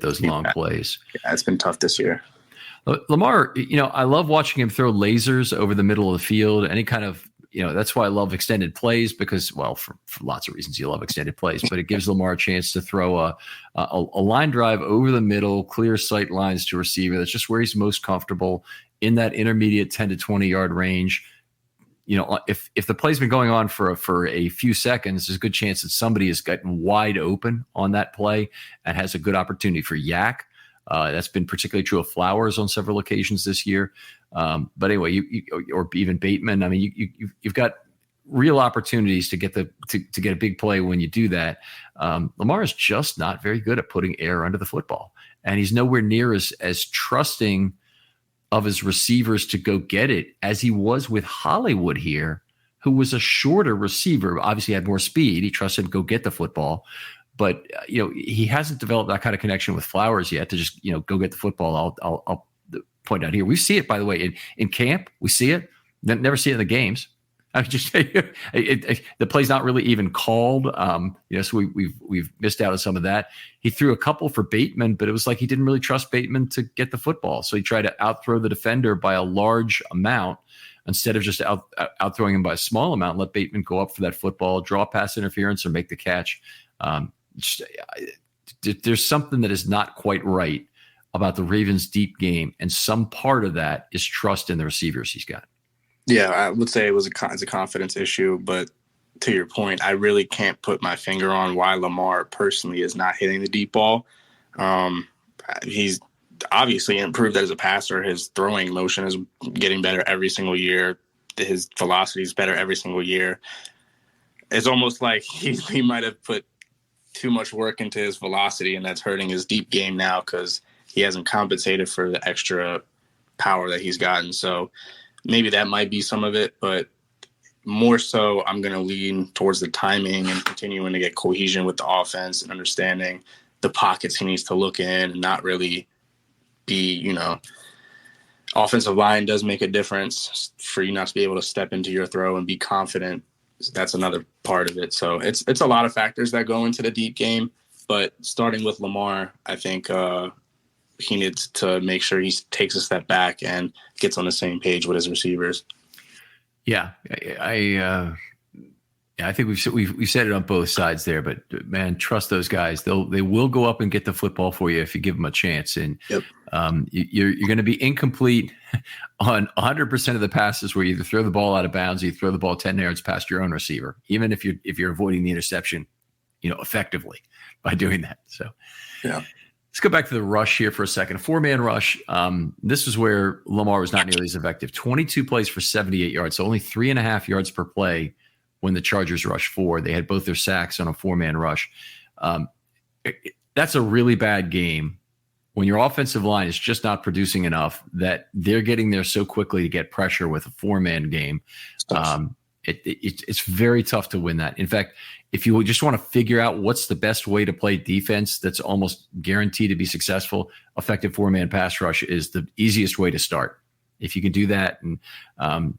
those long plays. Yeah, it's been tough this year. Lamar, I love watching him throw lasers over the middle of the field. Any kind of, that's why I love extended plays because, well, for lots of reasons you love extended plays, but it gives Lamar a chance to throw a line drive over the middle, clear sight lines to receiver. That's just where he's most comfortable in that intermediate 10 to 20 yard range. If the play's been going on for a few seconds, there's a good chance that somebody has gotten wide open on that play and has a good opportunity for yak. That's been particularly true of Flowers on several occasions this year. But anyway, or even Bateman. I mean, you've got real opportunities to get to get a big play when you do that. Lamar is just not very good at putting air under the football, and he's nowhere near as trusting of his receivers to go get it as he was with Hollywood here, who was a shorter receiver. Obviously, had more speed. He trusted him to go get the football. But, he hasn't developed that kind of connection with Flowers yet to just, go get the football. I'll point out here. We see it, by the way, in camp. We see it. Never see it in the games. I would just say the play's not really even called. So we've missed out on some of that. He threw a couple for Bateman, but it was like he didn't really trust Bateman to get the football. So he tried to outthrow the defender by a large amount instead of just outthrowing him by a small amount. Let Bateman go up for that football, draw pass interference, or make the catch. There's something that is not quite right about the Ravens' deep game, and some part of that is trust in the receivers he's got. Yeah, I would say it's a confidence issue, but to your point, I really can't put my finger on why Lamar personally is not hitting the deep ball. He's obviously improved as a passer. His throwing motion is getting better every single year. His velocity is better every single year. It's almost like he might have put too much work into his velocity, and that's hurting his deep game now because he hasn't compensated for the extra power that he's gotten. So maybe that might be some of it, but more so I'm going to lean towards the timing and continuing to get cohesion with the offense and understanding the pockets he needs to look in and not really be, offensive line does make a difference for you not to be able to step into your throw and be confident. That's another part of it. So it's a lot of factors that go into the deep game, but starting with Lamar, I think he needs to make sure he takes a step back and gets on the same page with his receivers. Yeah, I think we've said it on both sides there, but man, trust those guys. They will go up and get the football for you if you give them a chance. And yep. You're going to be incomplete on 100% of the passes where you either throw the ball out of bounds, or you throw the ball 10 yards past your own receiver, even if you're avoiding the interception, effectively by doing that. So yeah. Let's go back to the rush here for a second. A 4-man rush. This is where Lamar was not nearly as effective. 22 plays for 78 yards, so only 3.5 yards per play when the Chargers rushed 4. They had both their sacks on a 4-man rush. That's a really bad game when your offensive line is just not producing enough that they're getting there so quickly to get pressure with a 4-man game. It's very tough to win that. In fact, if you just want to figure out what's the best way to play defense that's almost guaranteed to be successful, effective 4-man pass rush is the easiest way to start. If you can do that, and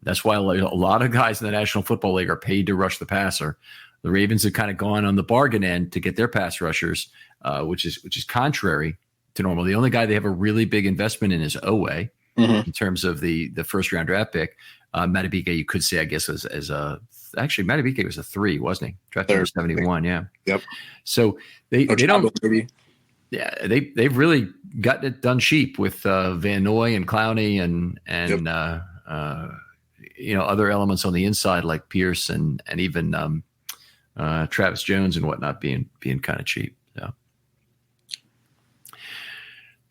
that's why a lot of guys in the National Football League are paid to rush the passer. The Ravens have kind of gone on the bargain end to get their pass rushers, which is contrary to normal. The only guy they have a really big investment in is Owe, in terms of the first round draft pick. Matabike, you could say, I guess, actually Matabike was a 3, wasn't he? Drafted number 71, yeah. Yep. So they don't. Yeah, they've really gotten it done cheap with Van Noy and Clowney and yep. Other elements on the inside like Pierce and even Travis Jones and whatnot being kind of cheap. So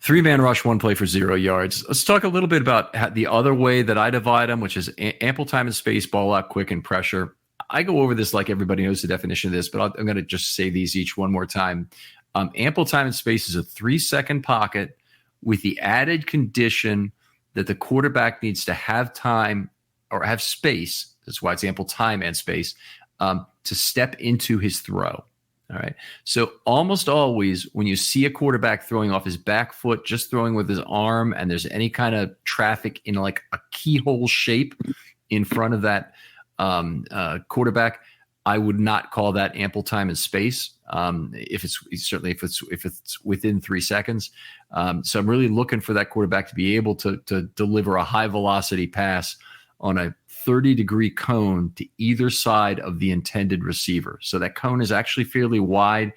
3-man rush, 1 play for 0 yards. Let's talk a little bit about the other way that I divide them, which is ample time and space, ball out quick, and pressure. I go over this like everybody knows the definition of this, but I'm going to just say these each one more time. Ample time and space is a 3-second pocket with the added condition that the quarterback needs to have time or have space. That's why it's ample time and space to step into his throw. All right. So almost always when you see a quarterback throwing off his back foot, just throwing with his arm, and there's any kind of traffic in like a keyhole shape in front of that quarterback, I would not call that ample time and space. If it's within 3 seconds. So I'm really looking for that quarterback to be able to deliver a high velocity pass on a 30-degree cone to either side of the intended receiver. So that cone is actually fairly wide.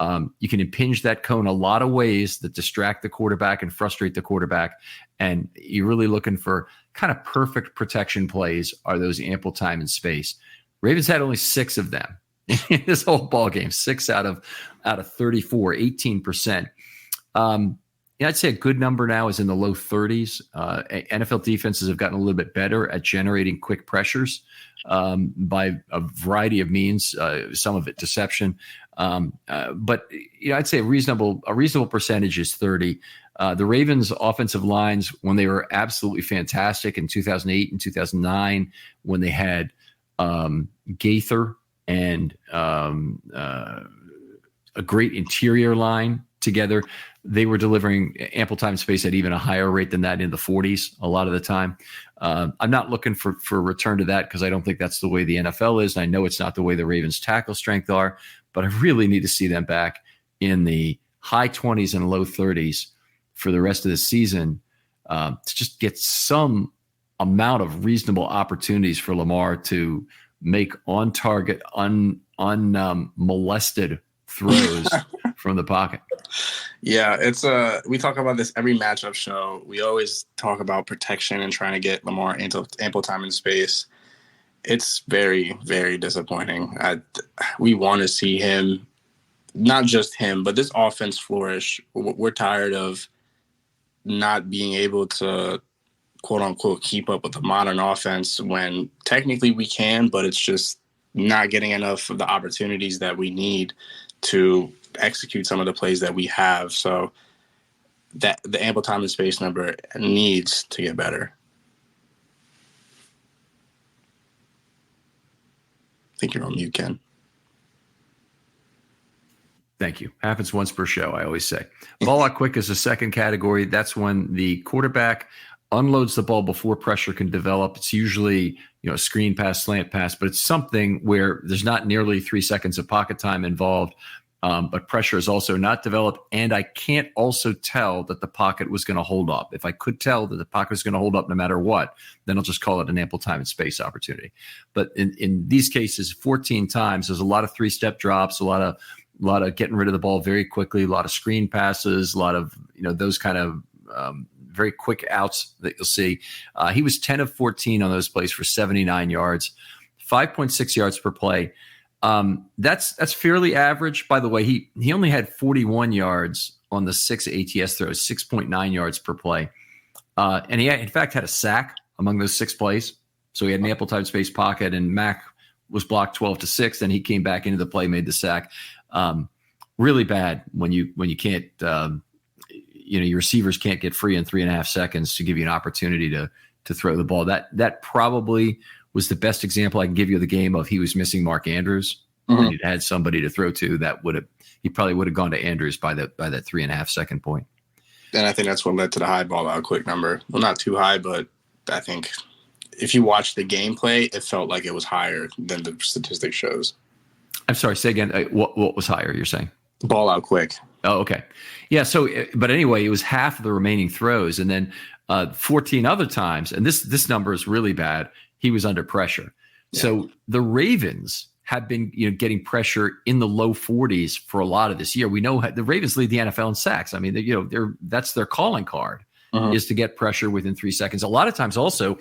You can impinge that cone a lot of ways that distract the quarterback and frustrate the quarterback. And you're really looking for kind of perfect protection plays are those ample time and space. Ravens had only 6 of them in this whole ball game, 6 out of 34, 18%. I'd say a good number now is in the low 30s. NFL defenses have gotten a little bit better at generating quick pressures by a variety of means, some of it deception. But I'd say a reasonable percentage is 30. The Ravens' offensive lines, when they were absolutely fantastic in 2008 and 2009, when they had Gaither and a great interior line together, they were delivering ample time and space at even a higher rate than that in the 40s a lot of the time. I'm not looking for a return to that because I don't think that's the way the NFL is. And I know it's not the way the Ravens' tackle strength are, but I really need to see them back in the high 20s and low 30s for the rest of the season to just get some amount of reasonable opportunities for Lamar to make on-target, unmolested throws from the pocket. Yeah, it's we talk about this every matchup show. We always talk about protection and trying to get Lamar ample time and space. It's very, very disappointing. We want to see him, not just him, but this offense flourish. We're tired of not being able to, quote unquote, keep up with the modern offense when technically we can, but it's just not getting enough of the opportunities that we need to execute some of the plays that we have. So that the ample time and space number needs to get better. I think you're on mute, Ken. Thank you. Happens once per show, I always say. Ball out quick is the second category. That's when the quarterback unloads the ball before pressure can develop. It's usually, a screen pass, slant pass, but it's something where there's not nearly 3 seconds of pocket time involved, but pressure is also not developed. And I can't also tell that the pocket was going to hold up. If I could tell that the pocket was going to hold up no matter what, then I'll just call it an ample time and space opportunity. But in these cases, 14 times, there's a lot of 3-step drops, a lot of getting rid of the ball very quickly, a lot of screen passes, a lot of, those kind of very quick outs that you'll see. He was 10 of 14 on those plays for 79 yards, 5.6 yards per play. That's fairly average. By the way, he only had 41 yards on the 6 ATS throws, 6.9 yards per play. And he, in fact, had a sack among those 6 plays. So he had an ample time space pocket, and Mac was blocked 12-6. Then he came back into the play, made the sack. Really bad when you can't, your receivers can't get free in 3.5 seconds to give you an opportunity to throw the ball. That probably was the best example I can give you of the game of he was missing Mark Andrews. Mm-hmm. And he'd had somebody to throw to he probably would have gone to Andrews by that 3.5 second point. And I think that's what led to the high ball out quick number. Well, not too high, but I think if you watch the gameplay, it felt like it was higher than the statistic shows. I'm sorry, say again. What was higher, you're saying? Ball out quick. Oh, okay. Yeah. So, but anyway, it was half of the remaining throws, and then 14 other times, and this number is really bad. He was under pressure. Yeah. So the Ravens have been, getting pressure in the low 40s for a lot of this year. We know the Ravens lead the NFL in sacks. I mean, that's their calling card is to get pressure within 3 seconds. A lot of times, also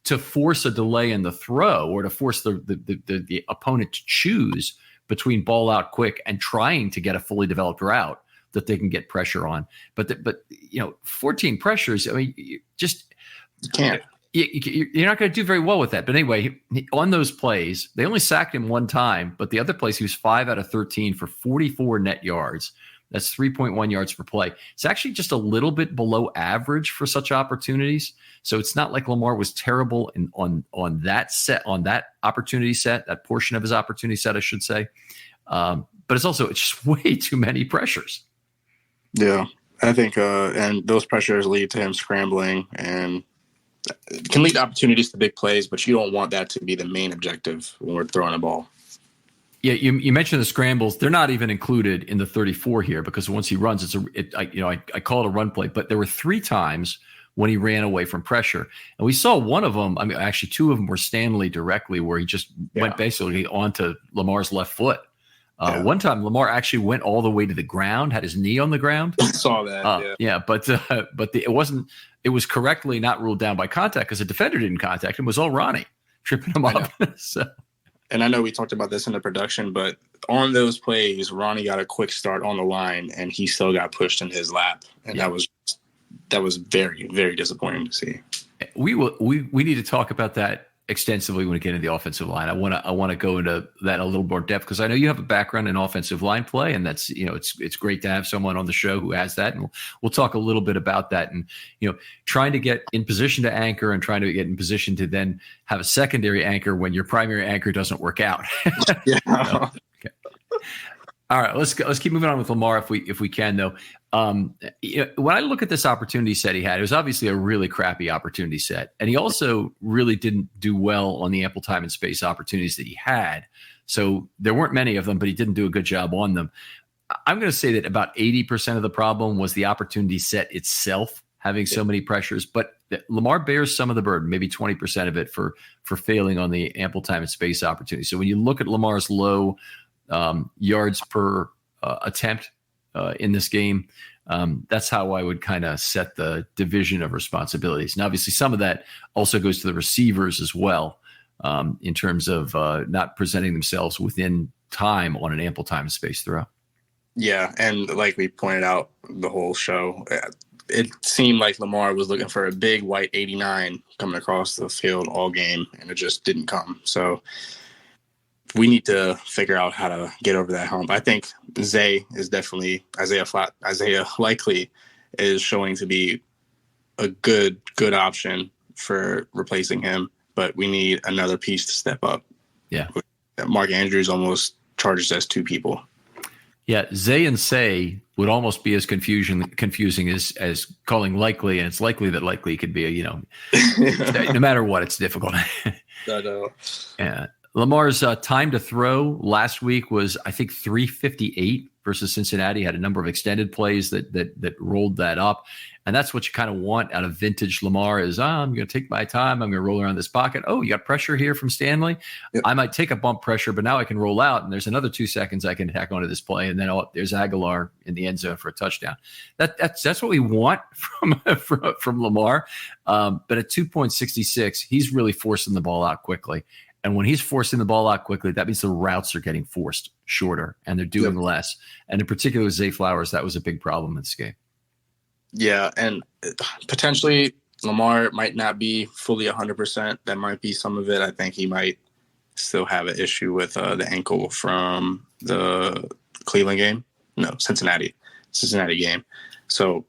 to force a delay in the throw or to force the opponent to choose between ball out quick and trying to get a fully developed route that they can get pressure on. But 14 pressures, I mean, you can't. You're not going to do very well with that. But anyway, on those plays, they only sacked him 1 time, but the other plays, he was 5 out of 13 for 44 net yards. That's 3.1 yards per play. It's actually just a little bit below average for such opportunities. So it's not like Lamar was terrible on that opportunity set, that portion of his opportunity set, I should say. But it's just way too many pressures. Yeah, I think, and those pressures lead to him scrambling and can lead to opportunities to big plays, but you don't want that to be the main objective when we're throwing a ball. Yeah, you mentioned the scrambles. They're not even included in the 34 here because once he runs, I call it a run play. But there were 3 times when he ran away from pressure, and we saw one of them. I mean, actually, 2 of them were Stanley directly, where he just went basically onto Lamar's left foot. One time, Lamar actually went all the way to the ground, had his knee on the ground. I saw that. But it wasn't. It was correctly not ruled down by contact because the defender didn't contact him. It was all Ronnie tripping him up. So. And I know we talked about this in the production, but on those plays, Ronnie got a quick start on the line, and he still got pushed in his lap, and that was very, very disappointing to see. We need to talk about that extensively when we get into the offensive line. I want to go into that a little more depth because I know you have a background in offensive line play, and that's it's great to have someone on the show who has that, and we'll talk a little bit about that. And trying to get in position to anchor and trying to get in position to then have a secondary anchor when your primary anchor doesn't work out. Yeah. Okay. All right, let's keep moving on with Lamar if we can though. When I look at this opportunity set he had, it was obviously a really crappy opportunity set, and he also really didn't do well on the ample time and space opportunities that he had. So there weren't many of them, but he didn't do a good job on them. I'm going to say that about 80% of the problem was the opportunity set itself having so many pressures, but Lamar bears some of the burden, maybe 20% of it for failing on the ample time and space opportunity. So when you look at Lamar's low yards per attempt in this game, that's how I would kind of set the division of responsibilities. And obviously some of that also goes to the receivers as well, in terms of not presenting themselves within time on an ample time and space throw. Yeah, and like we pointed out the whole show, it seemed like Lamar was looking for a big white 89 coming across the field all game, and it just didn't come. So we need to figure out how to get over that hump. I think Zay is definitely Isaiah Likely is showing to be a good option for replacing him, but we need another piece to step up. Yeah. Mark Andrews almost charges as 2 people. Yeah, Zay and Say would almost be as confusing as calling Likely, and it's likely that Likely could be no matter what, it's difficult. I know. Yeah. Lamar's time to throw last week was, I think, 3:58 versus Cincinnati. Had a number of extended plays that rolled that up. And that's what you kind of want out of vintage Lamar is, I'm going to take my time. I'm going to roll around this pocket. Oh, you got pressure here from Stanley. Yep. I might take a bump pressure, but now I can roll out, and there's another 2 seconds I can tack onto this play. And then there's Aguilar in the end zone for a touchdown. That's what we want from Lamar. But at 2.66, he's really forcing the ball out quickly. And when he's forcing the ball out quickly, that means the routes are getting forced shorter and they're doing less. And in particular with Zay Flowers, that was a big problem in this game. Yeah, and potentially Lamar might not be fully 100%. That might be some of it. I think he might still have an issue with the ankle from the Cleveland game. No, Cincinnati game. So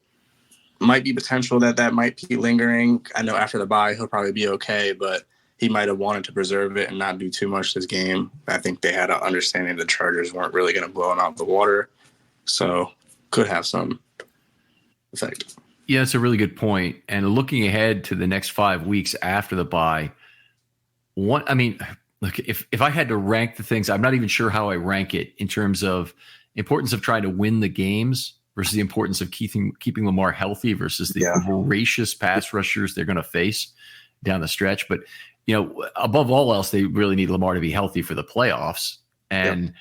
might be potential that might be lingering. I know after the bye, he'll probably be okay, but he might have wanted to preserve it and not do too much this game. I think they had an understanding the Chargers weren't really going to blow him out the water. So could have some effect. Yeah, it's a really good point. And looking ahead to the next 5 weeks after the bye, look, if I had to rank the things, I'm not even sure how I rank it in terms of importance of trying to win the games versus the importance of keeping Lamar healthy versus the voracious pass rushers they're going to face down the stretch. But above all else, they really need Lamar to be healthy for the playoffs. And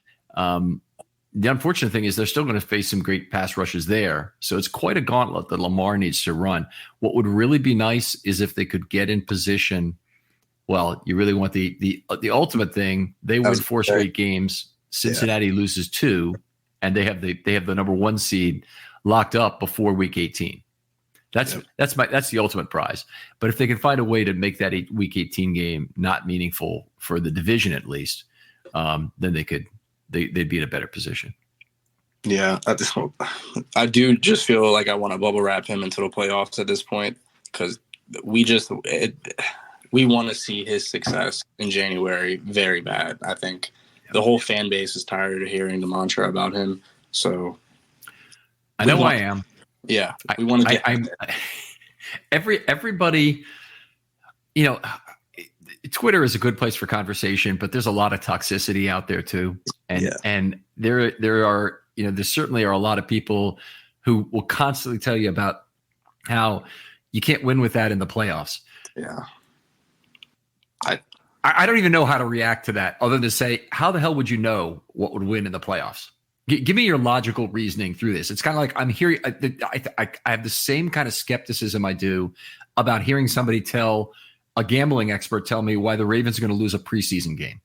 the unfortunate thing is they're still going to face some great pass rushes there. So it's quite a gauntlet that Lamar needs to run. What would really be nice is if they could get in position. Well, you really want the ultimate thing. They win 4 straight games. Cincinnati loses 2, and they have the number 1 seed locked up before week 18. That's the ultimate prize. But if they can find a way to make that week 18 game not meaningful for the division at least, then they'd be in a better position. Yeah, I do just feel like I want to bubble wrap him into the playoffs at this point because we want to see his success in January very bad. I think the whole fan base is tired of hearing the mantra about him. So I know I am. Yeah, we want to get everybody. You know, Twitter is a good place for conversation, but there's a lot of toxicity out there too, and there are, you know, there certainly are a lot of people who will constantly tell you about how you can't win with that in the playoffs. Yeah. I don't even know how to react to that other than to say, how the hell would you know what would win in the playoffs? Give me your logical reasoning through this. It's kind of like I'm hearing, I have the same kind of skepticism I do about hearing somebody tell a gambling expert tell me why the Ravens are going to lose a preseason game.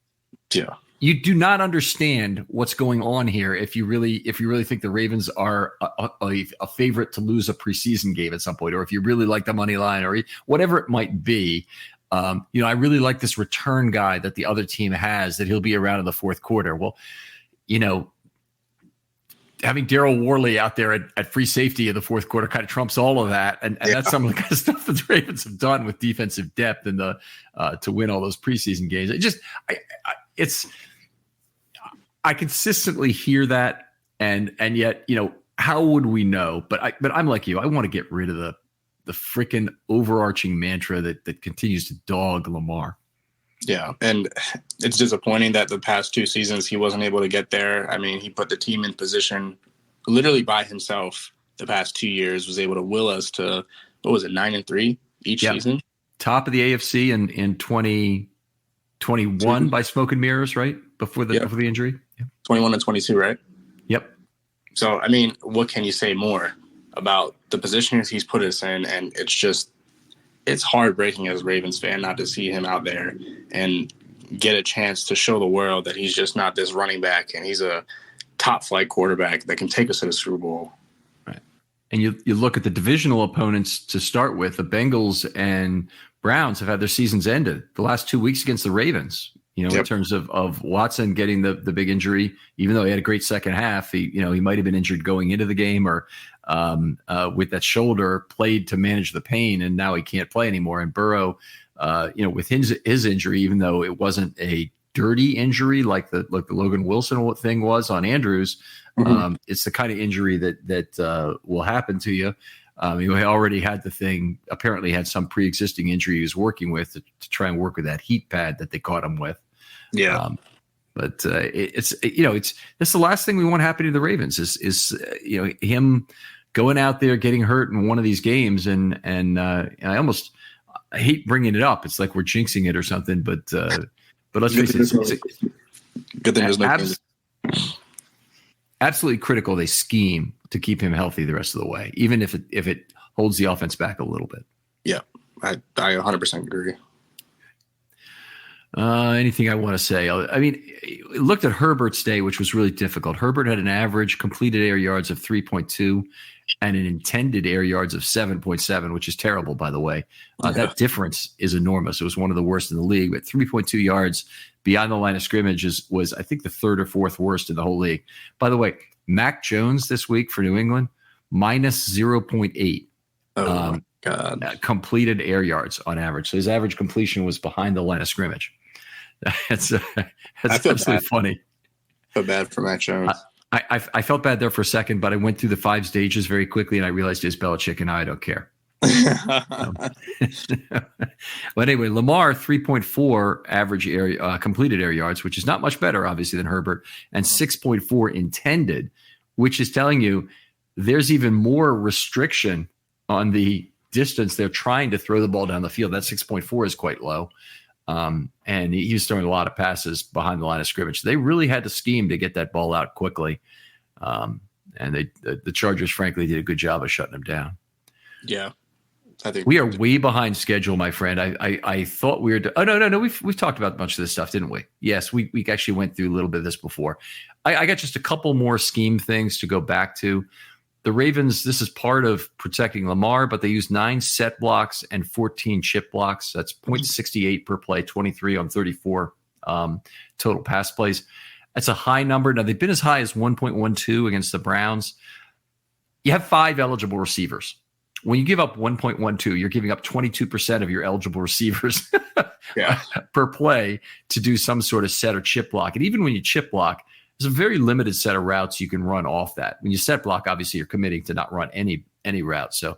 Yeah. You do not understand what's going on here if you really think the Ravens are a favorite to lose a preseason game at some point, or if you really like the money line or whatever it might be. You know, I really like this return guy that the other team has, that he'll be around in the fourth quarter. Well, you know, having Daryl Worley out there at free safety in the fourth quarter kind of trumps all of that. And that's some of the kind of stuff that the Ravens have done with defensive depth and to win all those preseason games. I consistently hear that. And yet, you know, how would we know? But I'm like you, I want to get rid of the freaking overarching mantra that continues to dog Lamar. Yeah, and it's disappointing that the past 2 seasons he wasn't able to get there. I mean, he put the team in position literally by himself the past 2 years, was able to will us to, 9-3 each season? Top of the AFC in 2021 by smoke and mirrors, right? Before the injury? Yeah. 21 and 22, right? Yep. So, I mean, what can you say more about the positions he's put us in? And it's heartbreaking as a Ravens fan not to see him out there and get a chance to show the world that he's just not this running back and he's a top flight quarterback that can take us to the Super Bowl. Right. And you look at the divisional opponents to start with. The Bengals and Browns have had their seasons ended the last 2 weeks against the Ravens, you know, in terms of Watson getting the big injury, even though he had a great second half. He might have been injured going into the game, or with that shoulder, played to manage the pain, and now he can't play anymore. And Burrow, with his injury, even though it wasn't a dirty injury like the Logan Wilson thing was on Andrews, it's the kind of injury that will happen to you. He already had the thing, apparently had some pre-existing injury he was working with to try and work with that heat pad that they caught him with. Yeah. But it's the last thing we want happening to the Ravens is him going out there getting hurt in one of these games. And I hate bringing it up. It's like we're jinxing it or something, but let's face it. Good thing there's no absolutely critical they scheme to keep him healthy the rest of the way, even if it holds the offense back a little bit. Yeah, I 100% agree. Anything I want to say? I mean, looked at Herbert's day, which was really difficult. Herbert had an average completed air yards of 3.2 and an intended air yards of 7.7, which is terrible, by the way. That difference is enormous. It was one of the worst in the league, but 3.2 yards beyond the line of scrimmage was, I think, the third or fourth worst in the whole league. By the way, Mac Jones this week for New England, minus 0.8. Oh, my God. Completed air yards on average. So his average completion was behind the line of scrimmage. That's absolutely funny. I feel bad for Mac Jones. I felt bad there for a second, but I went through the 5 stages very quickly, and I realized it's Belichick, and I don't care. But anyway, Lamar 3.4 average area completed air yards, which is not much better, obviously, than Herbert, and 6.4 intended, which is telling you there's even more restriction on the distance they're trying to throw the ball down the field. That 6.4 is quite low. And he was throwing a lot of passes behind the line of scrimmage. They really had to scheme to get that ball out quickly. And the Chargers, frankly, did a good job of shutting him down. Yeah. I think we are way behind schedule, my friend. I thought we were. No. We've talked about a bunch of this stuff, didn't we? Yes, we actually went through a little bit of this before. I got just a couple more scheme things to go back to. The Ravens, this is part of protecting Lamar, but they use 9 set blocks and 14 chip blocks. That's 0.68 per play, 23 on 34 total pass plays. That's a high number. Now, they've been as high as 1.12 against the Browns. You have 5 eligible receivers. When you give up 1.12, you're giving up 22% of your eligible receivers per play to do some sort of set or chip block. And even when you chip block, there's a very limited set of routes you can run off that. When you set block, obviously you're committing to not run any route. So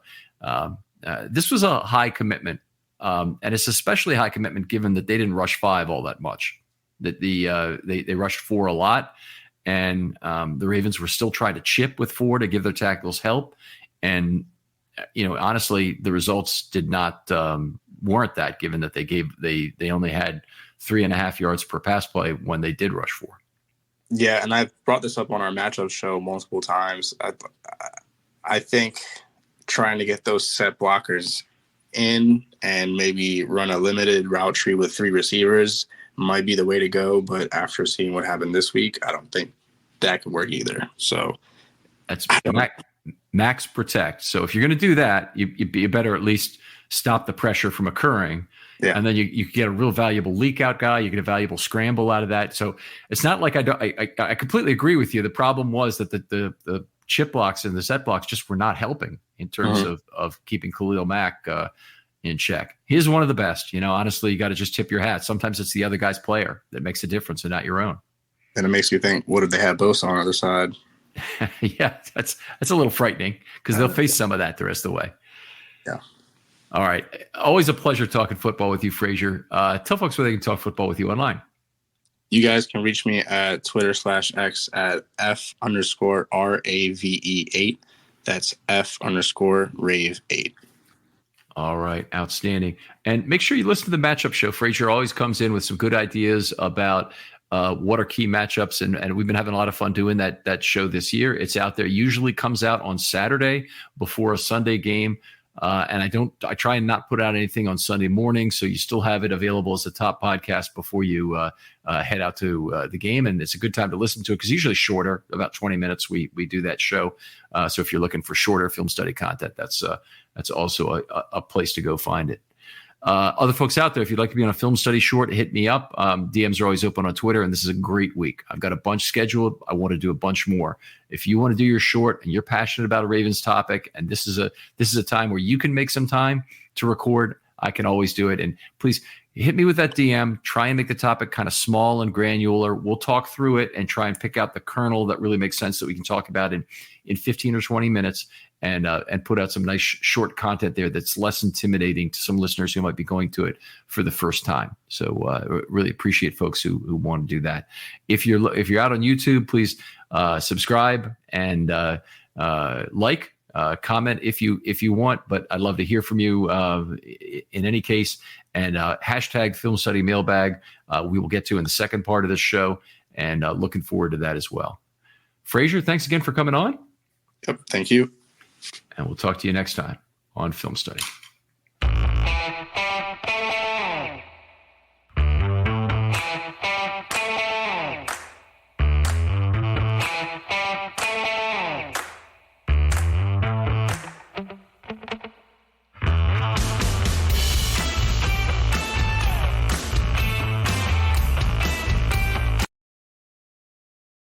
this was a high commitment, and it's especially high commitment given that they didn't rush 5 all that much. That they rushed 4 a lot, and the Ravens were still trying to chip with 4 to give their tackles help. And honestly, the results did not warrant that, given that they only had 3.5 yards per pass play when they did rush 4. Yeah, and I've brought this up on our matchup show multiple times. I think trying to get those set blockers in and maybe run a limited route tree with 3 receivers might be the way to go, but after seeing what happened this week, I don't think that could work either. So that's max protect. So if you're going to do that, you better at least stop the pressure from occurring. Yeah. And then you get a real valuable leak out guy. You get a valuable scramble out of that. So it's not like I completely agree with you. The problem was that the chip blocks and the set blocks just were not helping in terms of keeping Khalil Mack in check. He's one of the best. Honestly, you got to just tip your hat. Sometimes it's the other guy's player that makes a difference and not your own. And it makes you think, what if they have Bosa on the other side? Yeah, that's a little frightening because they'll face some of that the rest of the way. Yeah. All right. Always a pleasure talking football with you, Frazier. Tell folks where they can talk football with you online. You guys can reach me at Twitter/X at F_RAVE8. That's F_Rave8. All right. Outstanding. And make sure you listen to the matchup show. Frazier always comes in with some good ideas about what are key matchups. And we've been having a lot of fun doing that show this year. It's out there. Usually comes out on Saturday before a Sunday game. And I try and not put out anything on Sunday morning. So you still have it available as a top podcast before you head out to the game. And it's a good time to listen to it because usually shorter, about 20 minutes. We do that show. So if you're looking for shorter film study content, that's also a place to go find it. Other folks out there, if you'd like to be on a film study short, hit me up. DMs are always open on Twitter, and this is a great week. I've got a bunch scheduled. I want to do a bunch more. If you want to do your short and you're passionate about a Ravens topic, and this is a time where you can make some time to record, I can always do it. And please hit me with that DM. Try and make the topic kind of small and granular. We'll talk through it and try and pick out the kernel that really makes sense that we can talk about in 15 or 20 minutes. And put out some nice short content there that's less intimidating to some listeners who might be going to it for the first time. So really appreciate folks who want to do that. If you're out on YouTube, please subscribe and comment if you want. But I'd love to hear from you in any case. And hashtag Film Study Mailbag we will get to in the second part of this show. And looking forward to that as well. Frazier, thanks again for coming on. Yep, thank you. And we'll talk to you next time on Film Study.